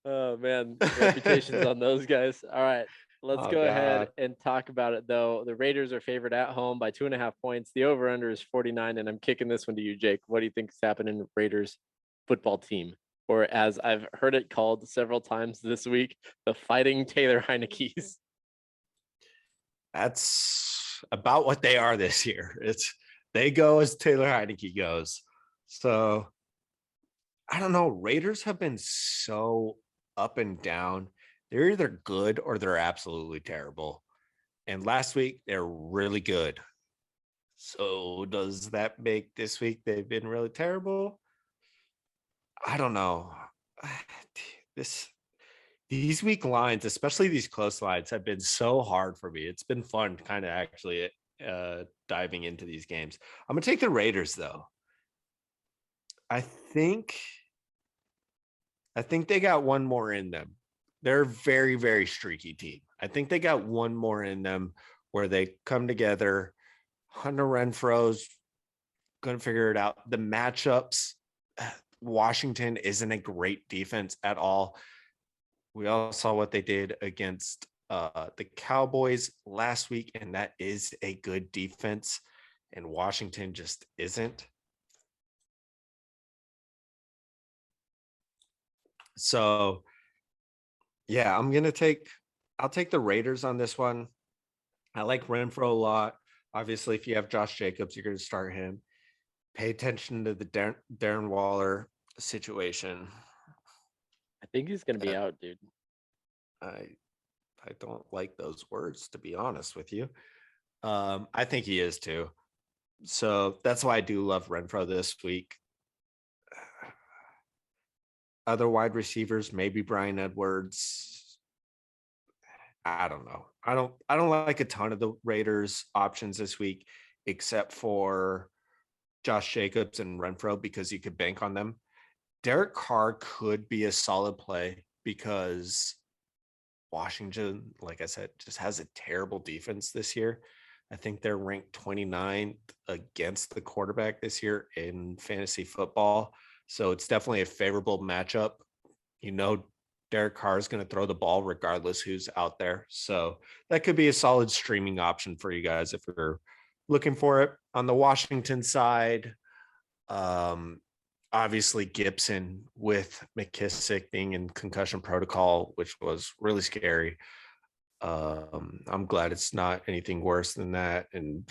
Oh man, reputations on those guys. All right. Let's go ahead and talk about it, though. The Raiders are favored at home by 2.5 points. The over-under is 49, and I'm kicking this one to you, Jake. What do you think is happening Raiders football team? Or as I've heard it called several times this week, the Fighting Taylor Heineke's. That's about what they are this year. They go as Taylor Heineke goes. So I don't know. Raiders have been so up and down. They're either good or they're absolutely terrible. And last week, they're really good. So does that make this week they've been really terrible? I don't know. These week lines, especially these close lines, have been so hard for me. It's been fun kind of actually diving into these games. I'm gonna take the Raiders though. I think they got one more in them. They're a very, very streaky team. I think they got one more in them where they come together. Hunter Renfro's going to figure it out. The matchups, Washington isn't a great defense at all. We all saw what they did against the Cowboys last week, and that is a good defense, and Washington just isn't. So, yeah, I'll take the Raiders on this one. I like Renfro a lot. Obviously, if you have Josh Jacobs, you're going to start him. Pay attention to the Darren Waller situation. I think he's going to be out, dude. I don't like those words, to be honest with you. I think he is too. So that's why I do love Renfro this week. Other wide receivers, maybe Brian Edwards. I don't know. I don't like a ton of the Raiders options this week, except for Josh Jacobs and Renfro, because you could bank on them. Derek Carr could be a solid play because Washington, like I said, just has a terrible defense this year. I think they're ranked 29th against the quarterback this year in fantasy football. So it's definitely a favorable matchup. You know, Derek Carr is going to throw the ball regardless who's out there. So that could be a solid streaming option for you guys if you're looking for it. On the Washington side, obviously Gibson with McKissick being in concussion protocol, which was really scary. I'm glad it's not anything worse than that. And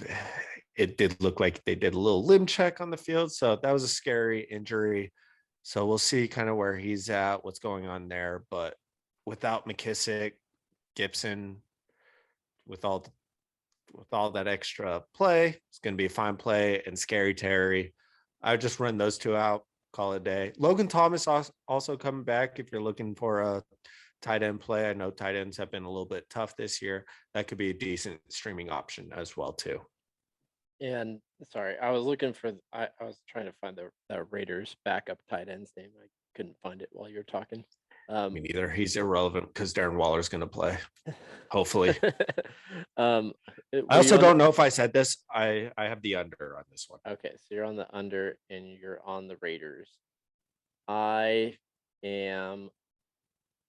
it did look like they did a little limb check on the field. So that was a scary injury. So we'll see kind of where he's at, what's going on there. But without McKissick, Gibson, with all that extra play, it's going to be a fine play. And Scary Terry, I would just run those two out, call it a day. Logan Thomas also coming back if you're looking for a tight end play. I know tight ends have been a little bit tough this year. That could be a decent streaming option as well too. And sorry, I was looking for. I was trying to find the Raiders backup tight end's name. I couldn't find it while you were talking. Me neither. He's irrelevant because Darren Waller's going to play. Hopefully. I also don't know if I said this. I have the under on this one. Okay, so you're on the under and you're on the Raiders. I am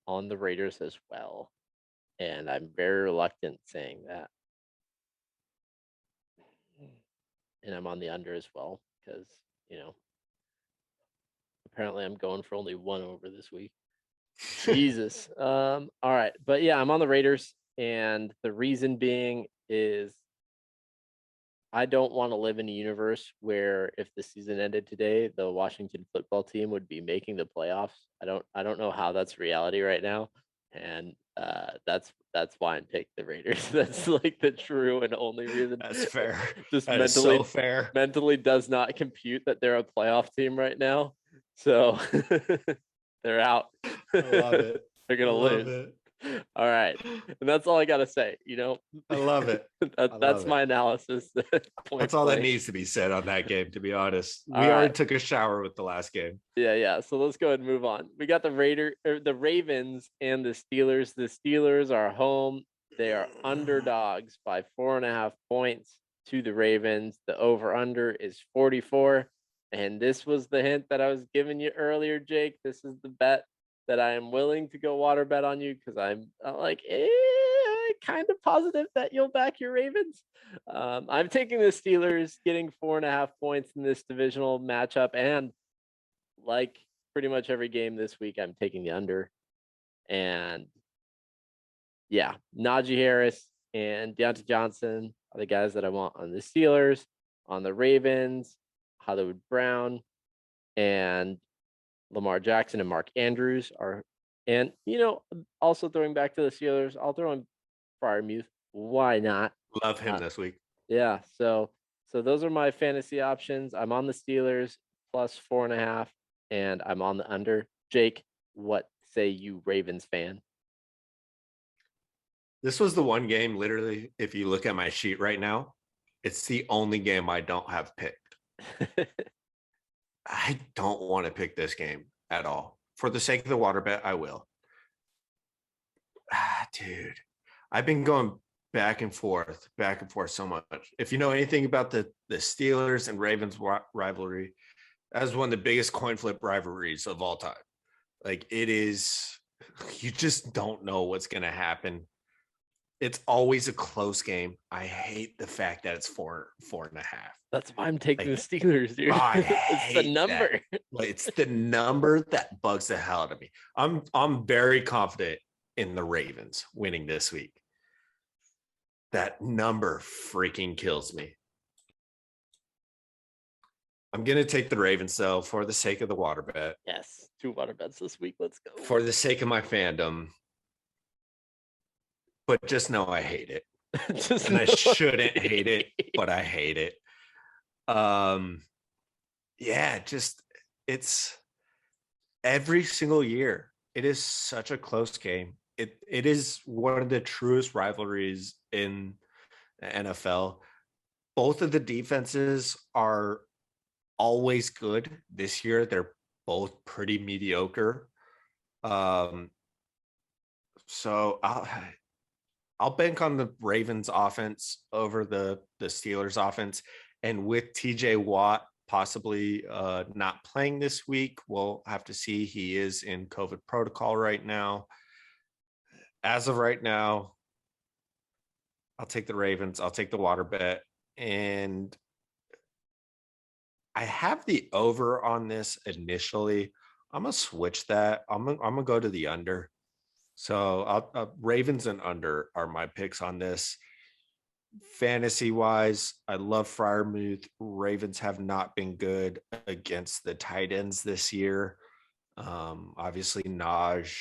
on the Raiders as well, and I'm very reluctant saying that. And I'm on the under as well because, apparently I'm going for only one over this week. Jesus. All right. But yeah, I'm on the Raiders. And the reason being is I don't want to live in a universe where if the season ended today, the Washington football team would be making the playoffs. I don't know how that's reality right now. And that's why I'm taking the Raiders. That's like the true and only reason. That's fair. Just that mentally, so fair. Mentally does not compute that they're a playoff team right now. So they're out. I love it. They're gonna lose. All right, and that's all I gotta say. I love it. That's my analysis. That's all that needs to be said on that game. To be honest, we already took a shower with the last game. Yeah. So let's go ahead and move on. We got the Ravens, and the Steelers. The Steelers are home. They are underdogs by 4.5 points to the Ravens. The over/under is 44. And this was the hint that I was giving you earlier, Jake. This is the bet that I am willing to go water bet on you because I'm like kind of positive that you'll back your Ravens. I'm taking the Steelers, getting 4.5 points in this divisional matchup, and like pretty much every game this week, I'm taking the under. And yeah, Najee Harris and Deontay Johnson are the guys that I want on the Steelers. On the Ravens, Hollywood Brown and Lamar Jackson and Mark Andrews are, and also throwing back to the Steelers, I'll throw in Freiermuth. Why not? Love him this week. Yeah. So those are my fantasy options. I'm on the Steelers plus 4.5, and I'm on the under. Jake, what say you, Ravens fan? This was the one game, literally, if you look at my sheet right now, It's the only game I don't have picked. I don't want to pick this game at all. For the sake of the water bet, I will. Dude, I've been going back and forth so much. If you know anything about the Steelers and Ravens rivalry, that's one of the biggest coin flip rivalries of all time. Like it is, you just don't know what's going to happen. It's always a close game. I hate the fact that it's 4.5. That's why I'm taking Like, the Steelers, dude. I It's the hate number. that. Like, it's the number that bugs the hell out of me. I'm very confident in the Ravens winning this week. That number freaking kills me. I'm going to take the Ravens, though, for the sake of the water bet. Yes, 2 water bets this week. Let's go. For the sake of my fandom. But just know I hate it. And I shouldn't hate it, but I hate it. Yeah, just it's every single year. It is such a close game. It is one of the truest rivalries in the NFL. Both of the defenses are always good. This year, they're both pretty mediocre. So I'll bank on the Ravens offense over the Steelers offense. And with TJ Watt possibly not playing this week, we'll have to see. He is in COVID protocol right now. As of right now, I'll take the Ravens. I'll take the water bet. And I have the over on this initially. I'm going to switch that. I'm gonna go to the under. So Ravens and under are my picks on this. Fantasy wise, I love Freiermuth. Ravens have not been good against the tight ends this year. Obviously, Naj.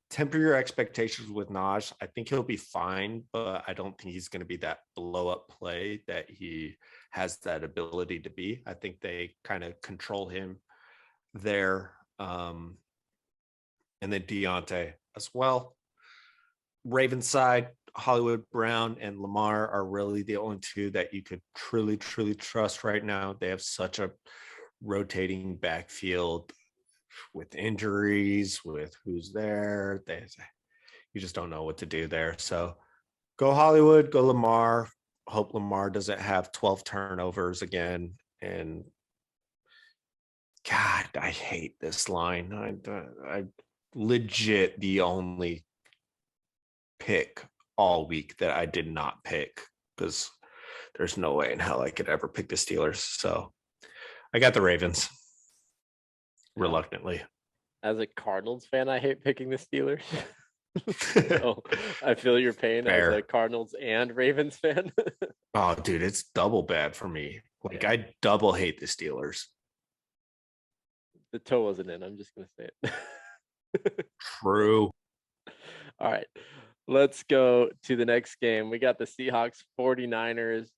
Temper your expectations with Naj. I think he'll be fine, but I don't think he's going to be that blow up play that he has that ability to be. I think they kind of control him there. And then Deontay as well. Ravens side, Hollywood Brown and Lamar are really the only two that you could truly trust right now. They have such a rotating backfield with injuries, with who's there. You just don't know what to do there. So go Hollywood, go Lamar. Hope Lamar doesn't have 12 turnovers again. And God, I hate this line. I legit the only pick all week that I did not pick because there's no way in hell I could ever pick the Steelers. So I got the Ravens reluctantly. As a Cardinals fan, I hate picking the Steelers. So I feel your pain Fair. as a Cardinals and Ravens fan. Oh, dude, it's double bad for me. Like, I double hate the Steelers. The toe wasn't in. I'm just going to say it. True. All right. Let's go to the next game. We got the Seahawks 49ers,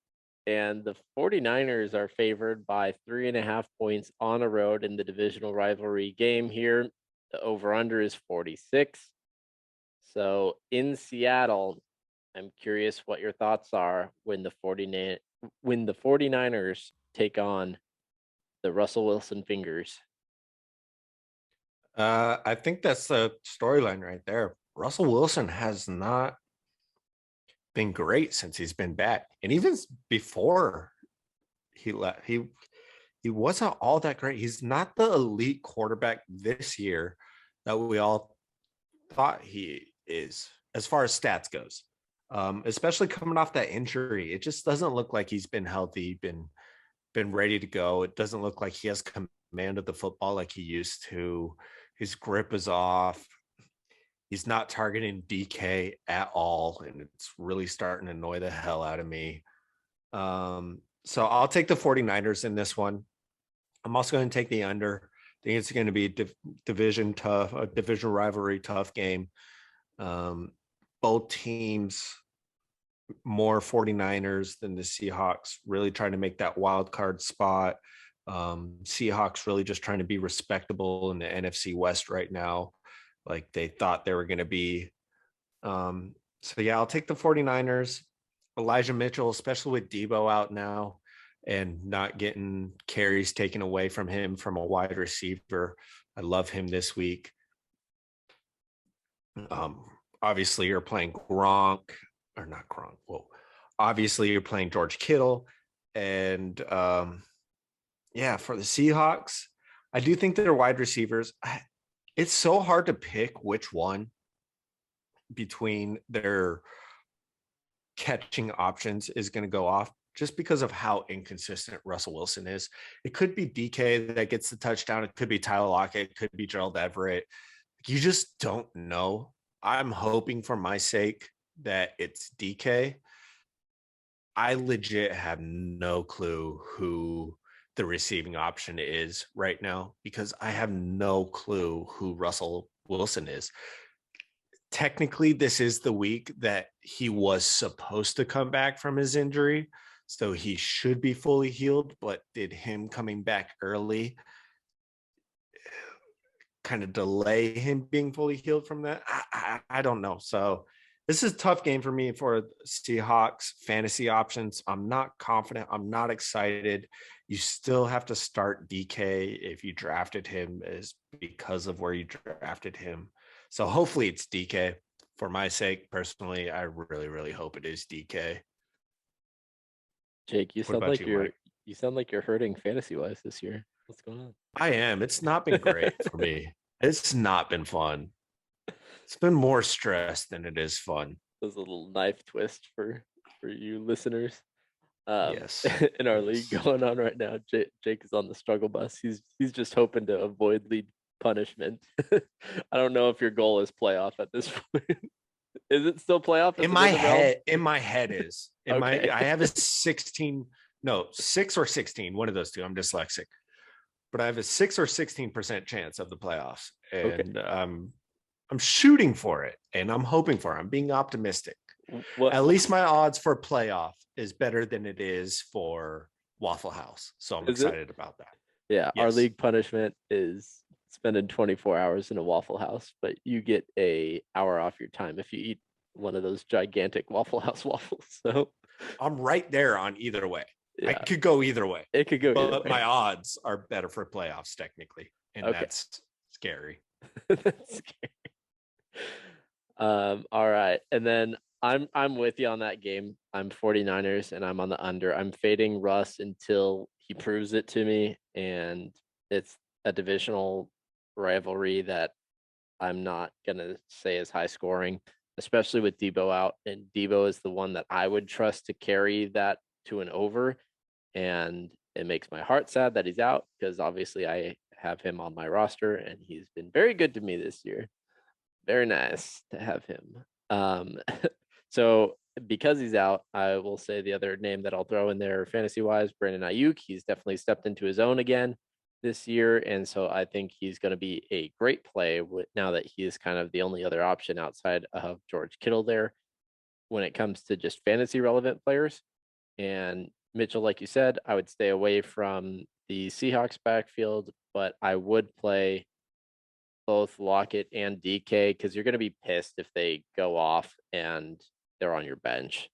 and the 49ers are favored by 3.5 points on a road in the divisional rivalry game here. The over-under is 46. So in Seattle, I'm curious what your thoughts are when the 49ers take on the Russell Wilson fingers. I think that's the storyline right there. Russell Wilson has not been great since he's been back. And even before he left, he wasn't all that great. He's not the elite quarterback this year that we all thought he is as far as stats goes. Especially coming off that injury. It just doesn't look like he's been healthy, been ready to go. It doesn't look like he has command of the football like he used to. His grip is off. He's not targeting DK at all, and it's really starting to annoy the hell out of me. So I'll take the 49ers in this one. I'm also going to take the under. I think it's going to be a division rivalry tough game. Both teams more 49ers than the Seahawks, really trying to make that wild card spot. Seahawks really just trying to be respectable in the NFC West right now, like they thought they were going to be. So yeah, I'll take the 49ers. Elijah Mitchell, especially with Debo out now and not getting carries taken away from him from a wide receiver. I love him this week. Obviously, you're playing Gronk, or not Gronk. Well, obviously, you're playing George Kittle. And yeah, for the Seahawks, I do think they're wide receivers. It's so hard to pick which one between their catching options is going to go off just because of how inconsistent Russell Wilson is. It could be DK that gets the touchdown. It could be Tyler Lockett. It could be Gerald Everett. You just don't know. I'm hoping for my sake that it's DK. I legit have no clue who the receiving option is right now because I have no clue who Russell Wilson is. Technically, this is the week that he was supposed to come back from his injury. So he should be fully healed, but did him coming back early kind of delay him being fully healed from that? I don't know. So this is a tough game for me for Seahawks fantasy options. I'm not confident. I'm not excited. You still have to start DK if you drafted him is because of where you drafted him. So hopefully it's DK. For my sake, personally, I really, really hope it is DK. Jake, What about you, Mike? you sound like you're hurting fantasy wise this year. What's going on? I am. It's not been great for me. It's not been fun. It's been more stress than it is fun. There's a little knife twist for you listeners. Yes. In our league Yes. going on right now, Jake is on the struggle bus. He's just hoping to avoid lead punishment. I don't know if your goal is playoff at this point. Is it still playoff? In my head is Okay. I have a 16, no, 6 or 16, one of those two. I'm dyslexic. But I have a 6 or 16% chance of the playoffs. Okay. And I'm shooting for it and I'm hoping for it. I'm being optimistic. At least my odds for playoff is better than it is for Waffle House. So I'm excited about that. Yeah, our Yes. league punishment is spending 24 hours in a Waffle House, but you get a hour off your time if you eat one of those gigantic Waffle House waffles. So I'm right there on either way. I yeah, could go either way. it could go either But way. my odds are better for playoffs technically. And Okay. that's scary. That's scary. All right. And then I'm with you on that game. I'm 49ers and I'm on the under. I'm fading Russ until he proves it to me. And it's a divisional rivalry that I'm not gonna say is high scoring, especially with Debo out. And Debo is the one that I would trust to carry that to an over. And it makes my heart sad that he's out because obviously I have him on my roster and he's been very good to me this year. Very nice to have him. So because he's out, I will say the other name that I'll throw in there fantasy wise, Brandon Ayuk. He's definitely stepped into his own again this year. And so I think he's going to be a great play now that he is kind of the only other option outside of George Kittle there when it comes to just fantasy relevant players. And Mitchell, like you said, I would stay away from the Seahawks backfield, but I would play both Lockett and DK because you're going to be pissed if they go off and they're on your bench.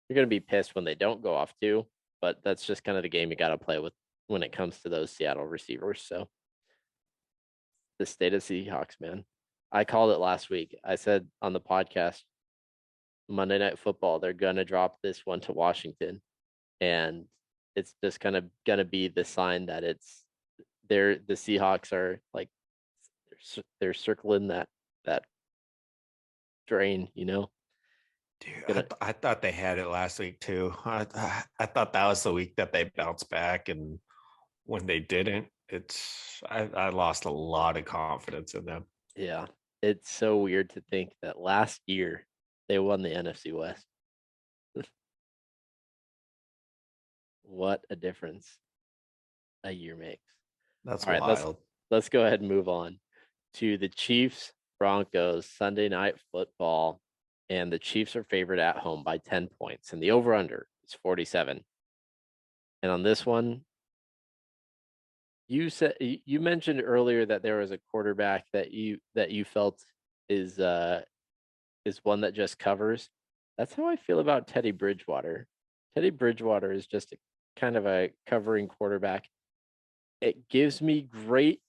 You're going to be pissed when they don't go off too, but that's just kind of the game you got to play with when it comes to those Seattle receivers. So the state of Seahawks, man. I called it last week. I said on the podcast, Monday Night Football, they're going to drop this one to Washington. And it's just kind of going to be the sign that the Seahawks are like, they're circling that drain, Dude, I thought they had it last week too. I thought that was the week that they bounced back, and when they didn't, I lost a lot of confidence in them. Yeah, it's so weird to think that last year they won the NFC West. What a difference a year makes. That's All right, wild. let's go ahead and move on to the Chiefs Broncos Sunday Night Football, and the Chiefs are favored at home by 10 points, and the over under is 47. And on this one, you mentioned earlier that there was a quarterback that you felt is one that just covers. That's how I feel about Teddy Bridgewater. Teddy Bridgewater is just kind of a covering quarterback. It gives me great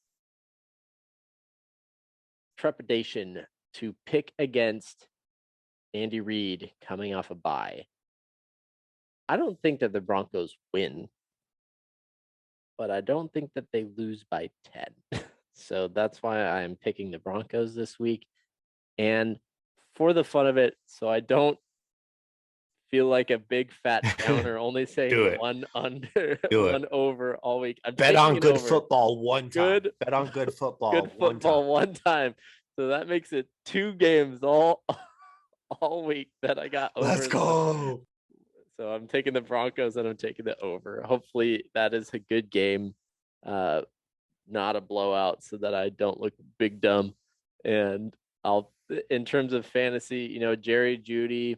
trepidation to pick against Andy Reid coming off a bye. I don't think that the Broncos win, but I don't think that they lose by 10. So that's why I'm picking the Broncos this week. And for the fun of it, so I don't feel like a big fat downer, only saying Do it. one under, Do it. one over all week. I'm Bet taking on it good over. football one time. Good, Bet on good good football one time. football one time. So that makes it 2 games all week that I got over. Let's go. So I'm taking the Broncos and I'm taking the over. Hopefully that is a good game, not a blowout, so that I don't look big dumb. And I'll, in terms of fantasy, Jerry Judy,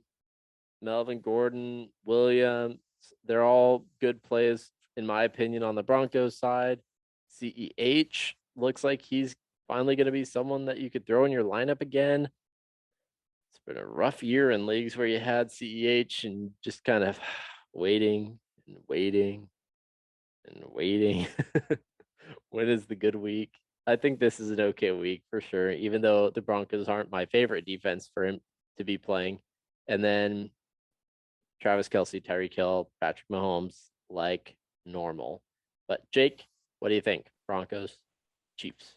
Melvin Gordon, Williams, they're all good plays in my opinion on the Broncos side. CEH looks like he's finally going to be someone that you could throw in your lineup again. It's been a rough year in leagues where you had CEH and just kind of waiting and waiting and waiting. When is the good week? I think this is an okay week for sure, even though the Broncos aren't my favorite defense for him to be playing. And then Travis Kelce, Tyreek Hill, Patrick Mahomes, like normal. But Jake, what do you think? Broncos, Chiefs.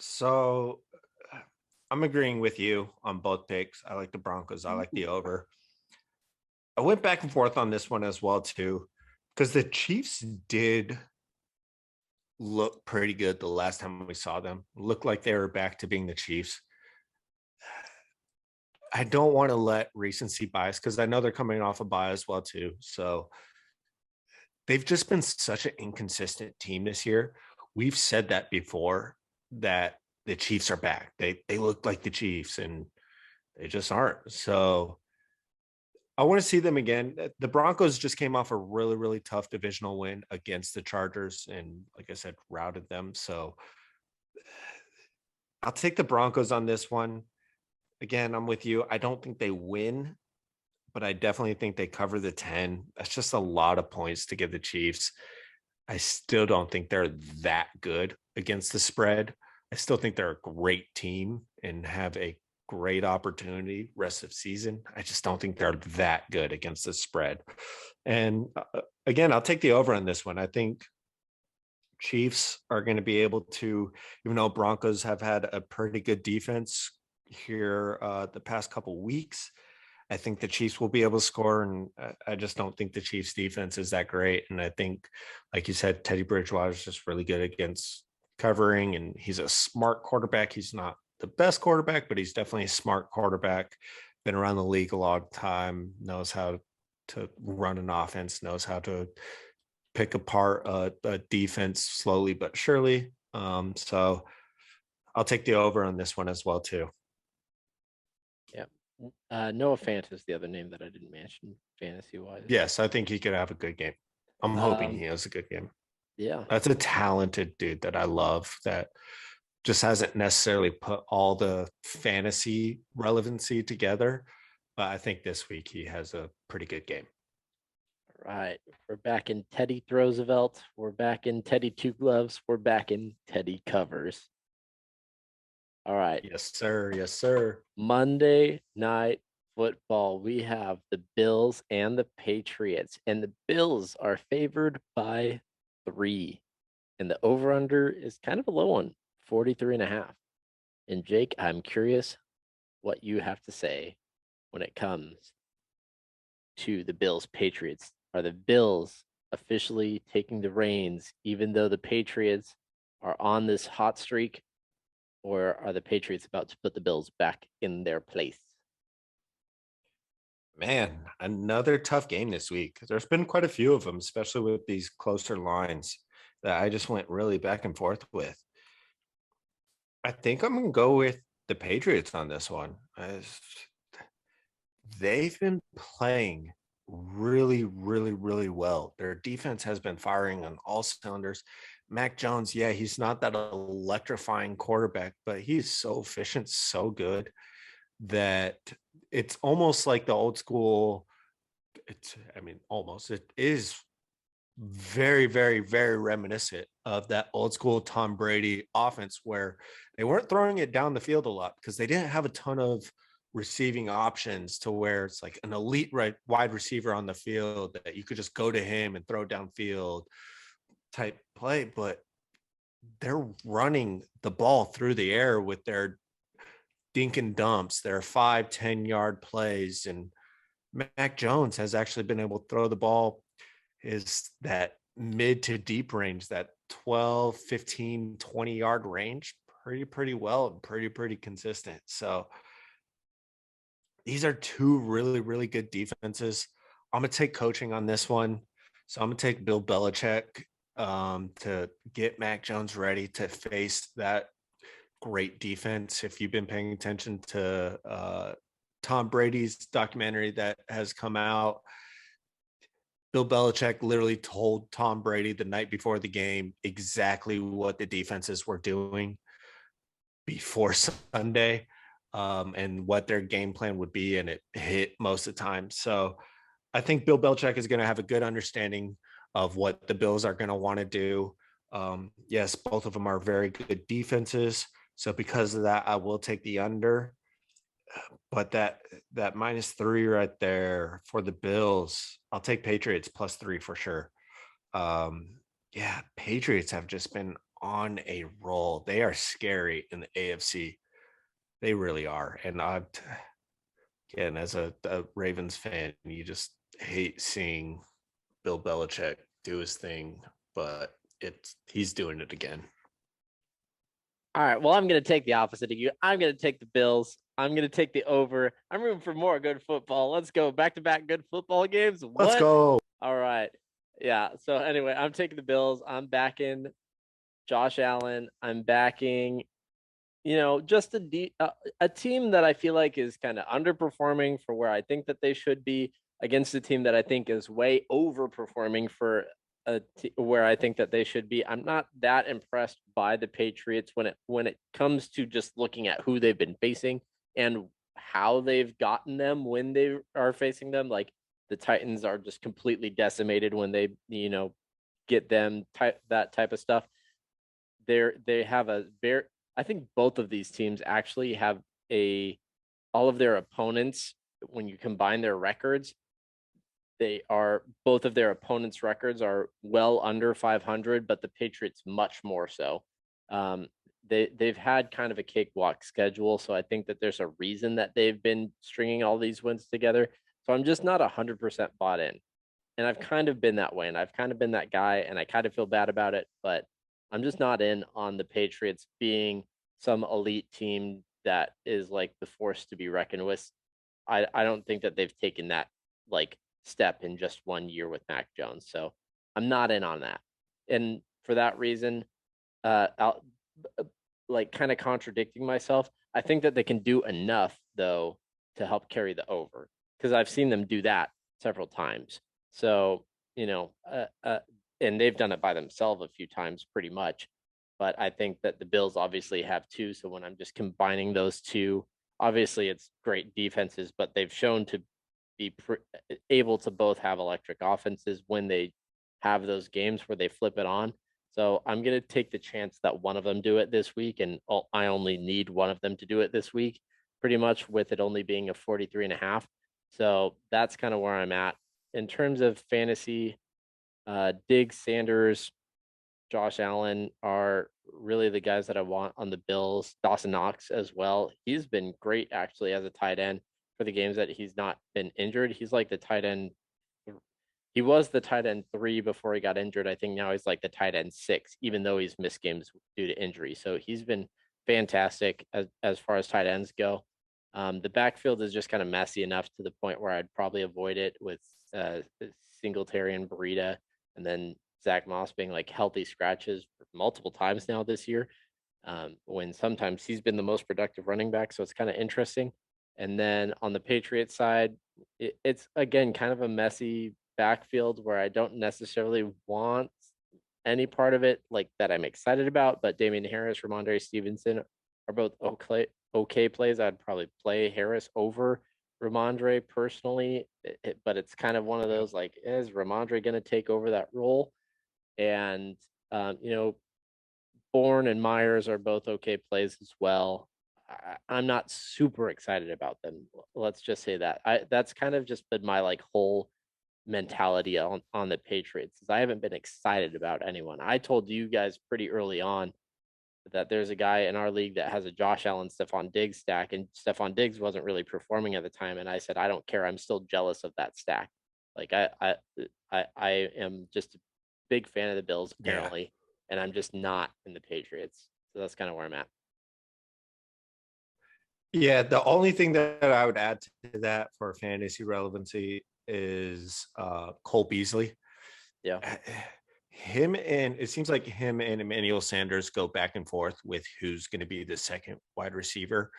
So I'm agreeing with you on both picks. I like the Broncos. I like the over. I went back and forth on this one as well, too, because the Chiefs did look pretty good the last time we saw them. Looked like they were back to being the Chiefs. I don't want to let recency bias, because I know they're coming off a bye as well, too. So they've just been such an inconsistent team this year. We've said that before, that the Chiefs are back. They look like the Chiefs, and they just aren't. So I want to see them again. The Broncos just came off a really, really tough divisional win against the Chargers, and like I said, routed them. So I'll take the Broncos on this one. Again, I'm with you. I don't think they win, but I definitely think they cover the 10. That's just a lot of points to give the Chiefs. I still don't think they're that good against the spread. I still think they're a great team and have a great opportunity rest of season. I just don't think they're that good against the spread. And again, I'll take the over on this one. I think Chiefs are going to be able to, even though Broncos have had a pretty good defense here the past couple weeks, I think the Chiefs will be able to score, and I just don't think the Chiefs defense is that great. And I think, like you said, Teddy Bridgewater is just really good against covering, and he's a smart quarterback. He's not the best quarterback, but he's definitely a smart quarterback. Been around the league a long time, knows how to run an offense, knows how to pick apart a defense slowly but surely. So I'll take the over on this one as well, too. Yeah. Noah Fant is the other name that I didn't mention fantasy wise. Yes, I think he could have a good game. I'm hoping he has a good game. Yeah. That's a talented dude that I love, that just hasn't necessarily put all the fantasy relevancy together. But I think this week he has a pretty good game. All right. We're back in Teddy Roosevelt. We're back in Teddy Two Gloves. We're back in Teddy Covers. All right. Yes, sir. Yes, sir. Monday Night Football. We have the Bills and the Patriots, and the Bills are favored by 3. And the over-under is kind of a low one, 43.5. And Jake, I'm curious what you have to say when it comes to the Bills Patriots. Are the Bills officially taking the reins, even though the Patriots are on this hot streak, or are the Patriots about to put the Bills back in their place? Man, another tough game this week. There's been quite a few of them, especially with these closer lines that I just went really back and forth with. I think I'm going to go with the Patriots on this one. They've been playing really, really, really well. Their defense has been firing on all cylinders. Mac Jones, yeah, he's not that electrifying quarterback, but he's so efficient, so good that it's almost like the old school. Almost. It is very, very, very reminiscent of that old school Tom Brady offense where they weren't throwing it down the field a lot because they didn't have a ton of receiving options to where it's like an elite wide receiver on the field that you could just go to him and throw downfield type play. But they're running the ball through the air with their dink and dumps, their 5-10 yard plays. And Mac Jones has actually been able to throw the ball is that mid to deep range, that 12, 15, 20 yard range, pretty well and pretty consistent. So these are two really, really good defenses. I'm going to take coaching on this one. So I'm going to take Bill Belichick to get Mac Jones ready to face that great defense. If you've been paying attention to Tom Brady's documentary that has come out, Bill Belichick literally told Tom Brady the night before the game exactly what the defenses were doing before Sunday, and what their game plan would be, and it hit most of the time. So I think Bill Belichick is going to have a good understanding of what the Bills are going to want to do. Yes, both of them are very good defenses. So because of that, I will take the under. But that -3 right there for the Bills, I'll take Patriots +3 for sure. Yeah, Patriots have just been on a roll. They are scary in the AFC. They really are. And again, as a Ravens fan, you just hate seeing Bill Belichick do his thing, but he's doing it again. All right. Well, I'm going to take the opposite of you. I'm going to take the Bills. I'm going to take the over. I'm rooting for more good football. Let's go. Back to back good football games. What? Let's go. All right. Yeah. So anyway, I'm taking the Bills. I'm backing Josh Allen. I'm backing, just a team that I feel like is kind of underperforming for where I think that they should be against a team that I think is way overperforming for where I think that they should be. I'm not that impressed by the Patriots when it comes to just looking at who they've been facing and how they've gotten them when they are facing them. Like the Titans are just completely decimated when they, get them that type of stuff. They have a very, I think both of these teams actually have all of their opponents, when you combine their records, both of their opponents' records are well under 500, but the Patriots much more so. They've had kind of a cakewalk schedule, so I think that there's a reason that they've been stringing all these wins together. So I'm just not 100% bought in, and I've kind of been that way, and I've kind of been that guy, and I kind of feel bad about it, but I'm just not in on the Patriots being some elite team that is like the force to be reckoned with. I don't think that they've taken that like step in just 1 year with Mac Jones. So I'm not in on that. And for that reason, I'll like kind of contradicting myself. I think that they can do enough though to help carry the over because I've seen them do that several times. So, and they've done it by themselves a few times pretty much. But I think that the Bills obviously have two. So when I'm just combining those two, obviously it's great defenses, but they've shown to be able to both have electric offenses when they have those games where they flip it on. So I'm going to take the chance that one of them do it this week. And I only need one of them to do it this week, pretty much with it only being a 43.5. So that's kind of where I'm at. In terms of fantasy, Diggs, Sanders, Josh Allen are really the guys that I want on the Bills. Dawson Knox as well. He's been great actually as a tight end for the games that he's not been injured. He's like the tight end. He was the tight end 3 before he got injured. I think now he's like the tight end 6, even though he's missed games due to injury. So he's been fantastic as far as tight ends go. The backfield is just kind of messy enough to the point where I'd probably avoid it with Singletary and Breida, and then Zach Moss being like healthy scratches multiple times now this year, when sometimes he's been the most productive running back. So it's kind of interesting. And then on the Patriots side, it's again kind of a messy backfield where I don't necessarily want any part of it like that I'm excited about. But Damian Harris, Ramondre Stevenson are both okay plays. I'd probably play Harris over Ramondre personally, but it's kind of one of those like, is Ramondre going to take over that role? And, you know, Bourne and Myers are both okay plays as well. I'm not super excited about them. Let's just say that. That's kind of just been my like whole mentality on the Patriots. I haven't been excited about anyone. I told you guys pretty early on that there's a guy in our league that has a Josh Allen, Stephon Diggs stack, and Stephon Diggs wasn't really performing at the time. And I said, I don't care. I'm still jealous of that stack. Like I am just a big fan of the Bills Yeah. apparently, and I'm just not in the Patriots. So that's kind of where I'm at. Yeah, the only thing that I would add to that for fantasy relevancy is Cole Beasley. Yeah, Him and it seems like him and Emmanuel Sanders go back and forth with who's going to be the second wide receiver.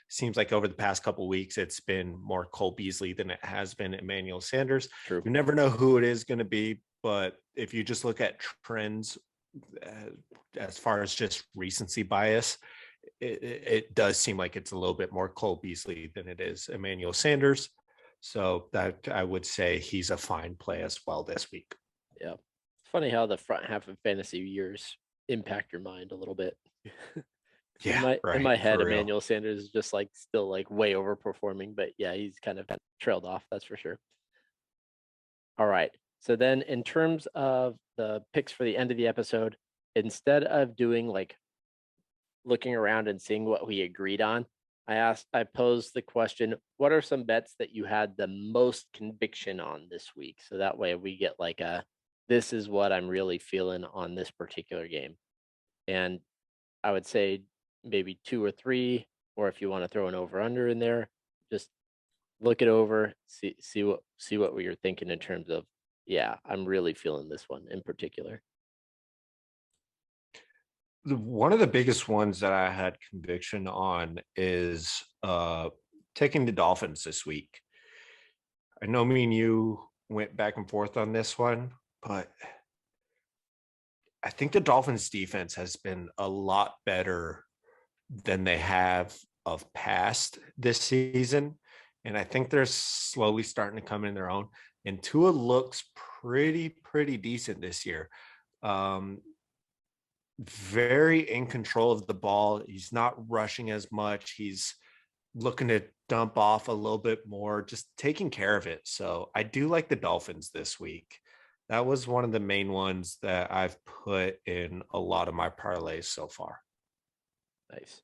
Seems like over the past couple of weeks, it's been more Cole Beasley than it has been Emmanuel Sanders. true. You never know who it is going to be, but if you just look at trends as far as just recency bias, it does seem like it's a little bit more Cole Beasley than it is Emmanuel Sanders. So that I would say he's a fine play as well this week. Yeah. It's funny how the front half of fantasy years impact your mind a little bit. Yeah, In my right. head, For real. Emmanuel Sanders is just like still like way overperforming, but yeah, he's kind of trailed off, that's for sure. All right. So then in terms of the picks for the end of the episode, instead of doing like looking around and seeing what we agreed on, I posed the question, what are some bets that you had the most conviction on this week? So that way we get like this is what I'm really feeling on this particular game. And I would say maybe 2 or 3, or if you want to throw an over under in there, just look it over, see what you're thinking in terms of, yeah, I'm really feeling this one in particular. One of the biggest ones that I had conviction on is taking the Dolphins this week. I know me and you went back and forth on this one, but I think the Dolphins defense has been a lot better than they have of past this season. And I think they're slowly starting to come in their own. And Tua looks pretty decent this year. Very in control of the ball. He's not rushing as much. He's looking to dump off a little bit more, just taking care of it. So I do like the Dolphins this week. That was one of the main ones that I've put in a lot of my parlays so far. Nice.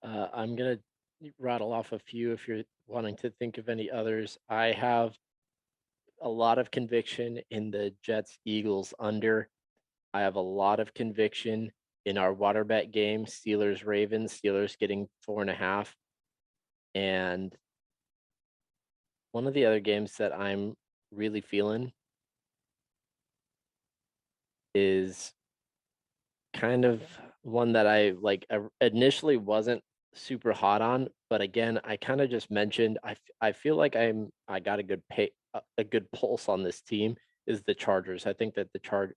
I'm gonna rattle off a few if you're wanting to think of any others. I have a lot of conviction in the Jets Eagles under. I have a lot of conviction in our water bet game, Steelers Ravens, Steelers getting 4.5. And one of the other games that I'm really feeling is kind of one that I like initially wasn't super hot on, but again, I kind of just mentioned I feel like I got a a good pulse on this team is the Chargers. I think that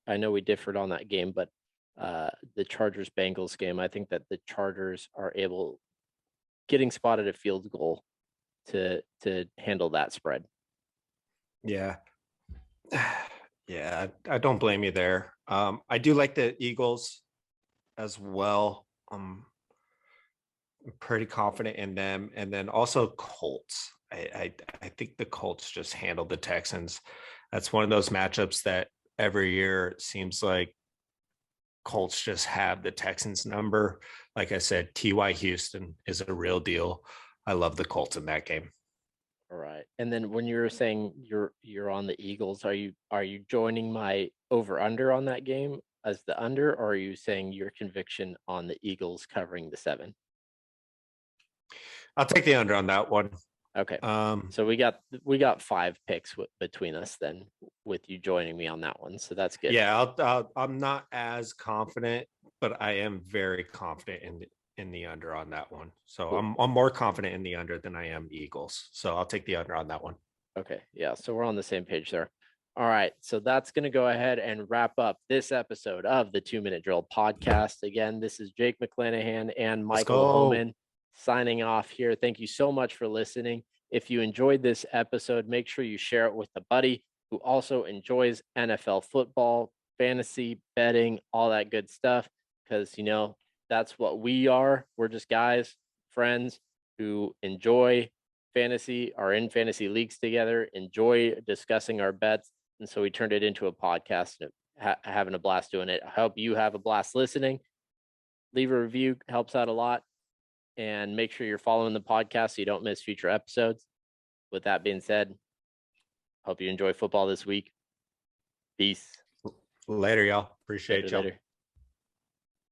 I know we differed on that game, but the Chargers Bengals game, I think that the Chargers are able getting spotted a field goal to handle that spread. Yeah. Yeah, I don't blame you there. I do like the Eagles as well. I'm pretty confident in them. And then also Colts. I think the Colts just handled the Texans. That's one of those matchups that every year it seems like Colts just have the Texans number. Like I said, T.Y. Houston is a real deal. I love the Colts in that game. All right. And then when you're saying you're on the Eagles, are you joining my over under on that game as the under, or are you saying your conviction on the Eagles covering the 7? I'll take the under on that one. Okay. Um, So we got 5 picks between us then with you joining me on that one. So that's good. yeah, I'm not as confident, but I am very confident in the under on that one. So Cool. I'm more confident in the under than I am Eagles. So I'll take the under on that one. Okay. Yeah. So we're on the same page there. All right. So that's going to go ahead and wrap up this episode of the 2 Minute Drill podcast. Again, this is Jake McClanahan and Let's Michael go. Homan signing off here. Thank you so much for listening. If you enjoyed this episode, make sure you share it with a buddy who also enjoys NFL football, fantasy, betting, all that good stuff. Because, that's what we are. We're just guys, friends who enjoy fantasy, are in fantasy leagues together, enjoy discussing our bets. And so we turned it into a podcast and having a blast doing it. I hope you have a blast listening. Leave a review, helps out a lot. And make sure you're following the podcast so you don't miss future episodes. With that being said, hope you enjoy football this week. Peace. Later, y'all. Appreciate y'all. Later.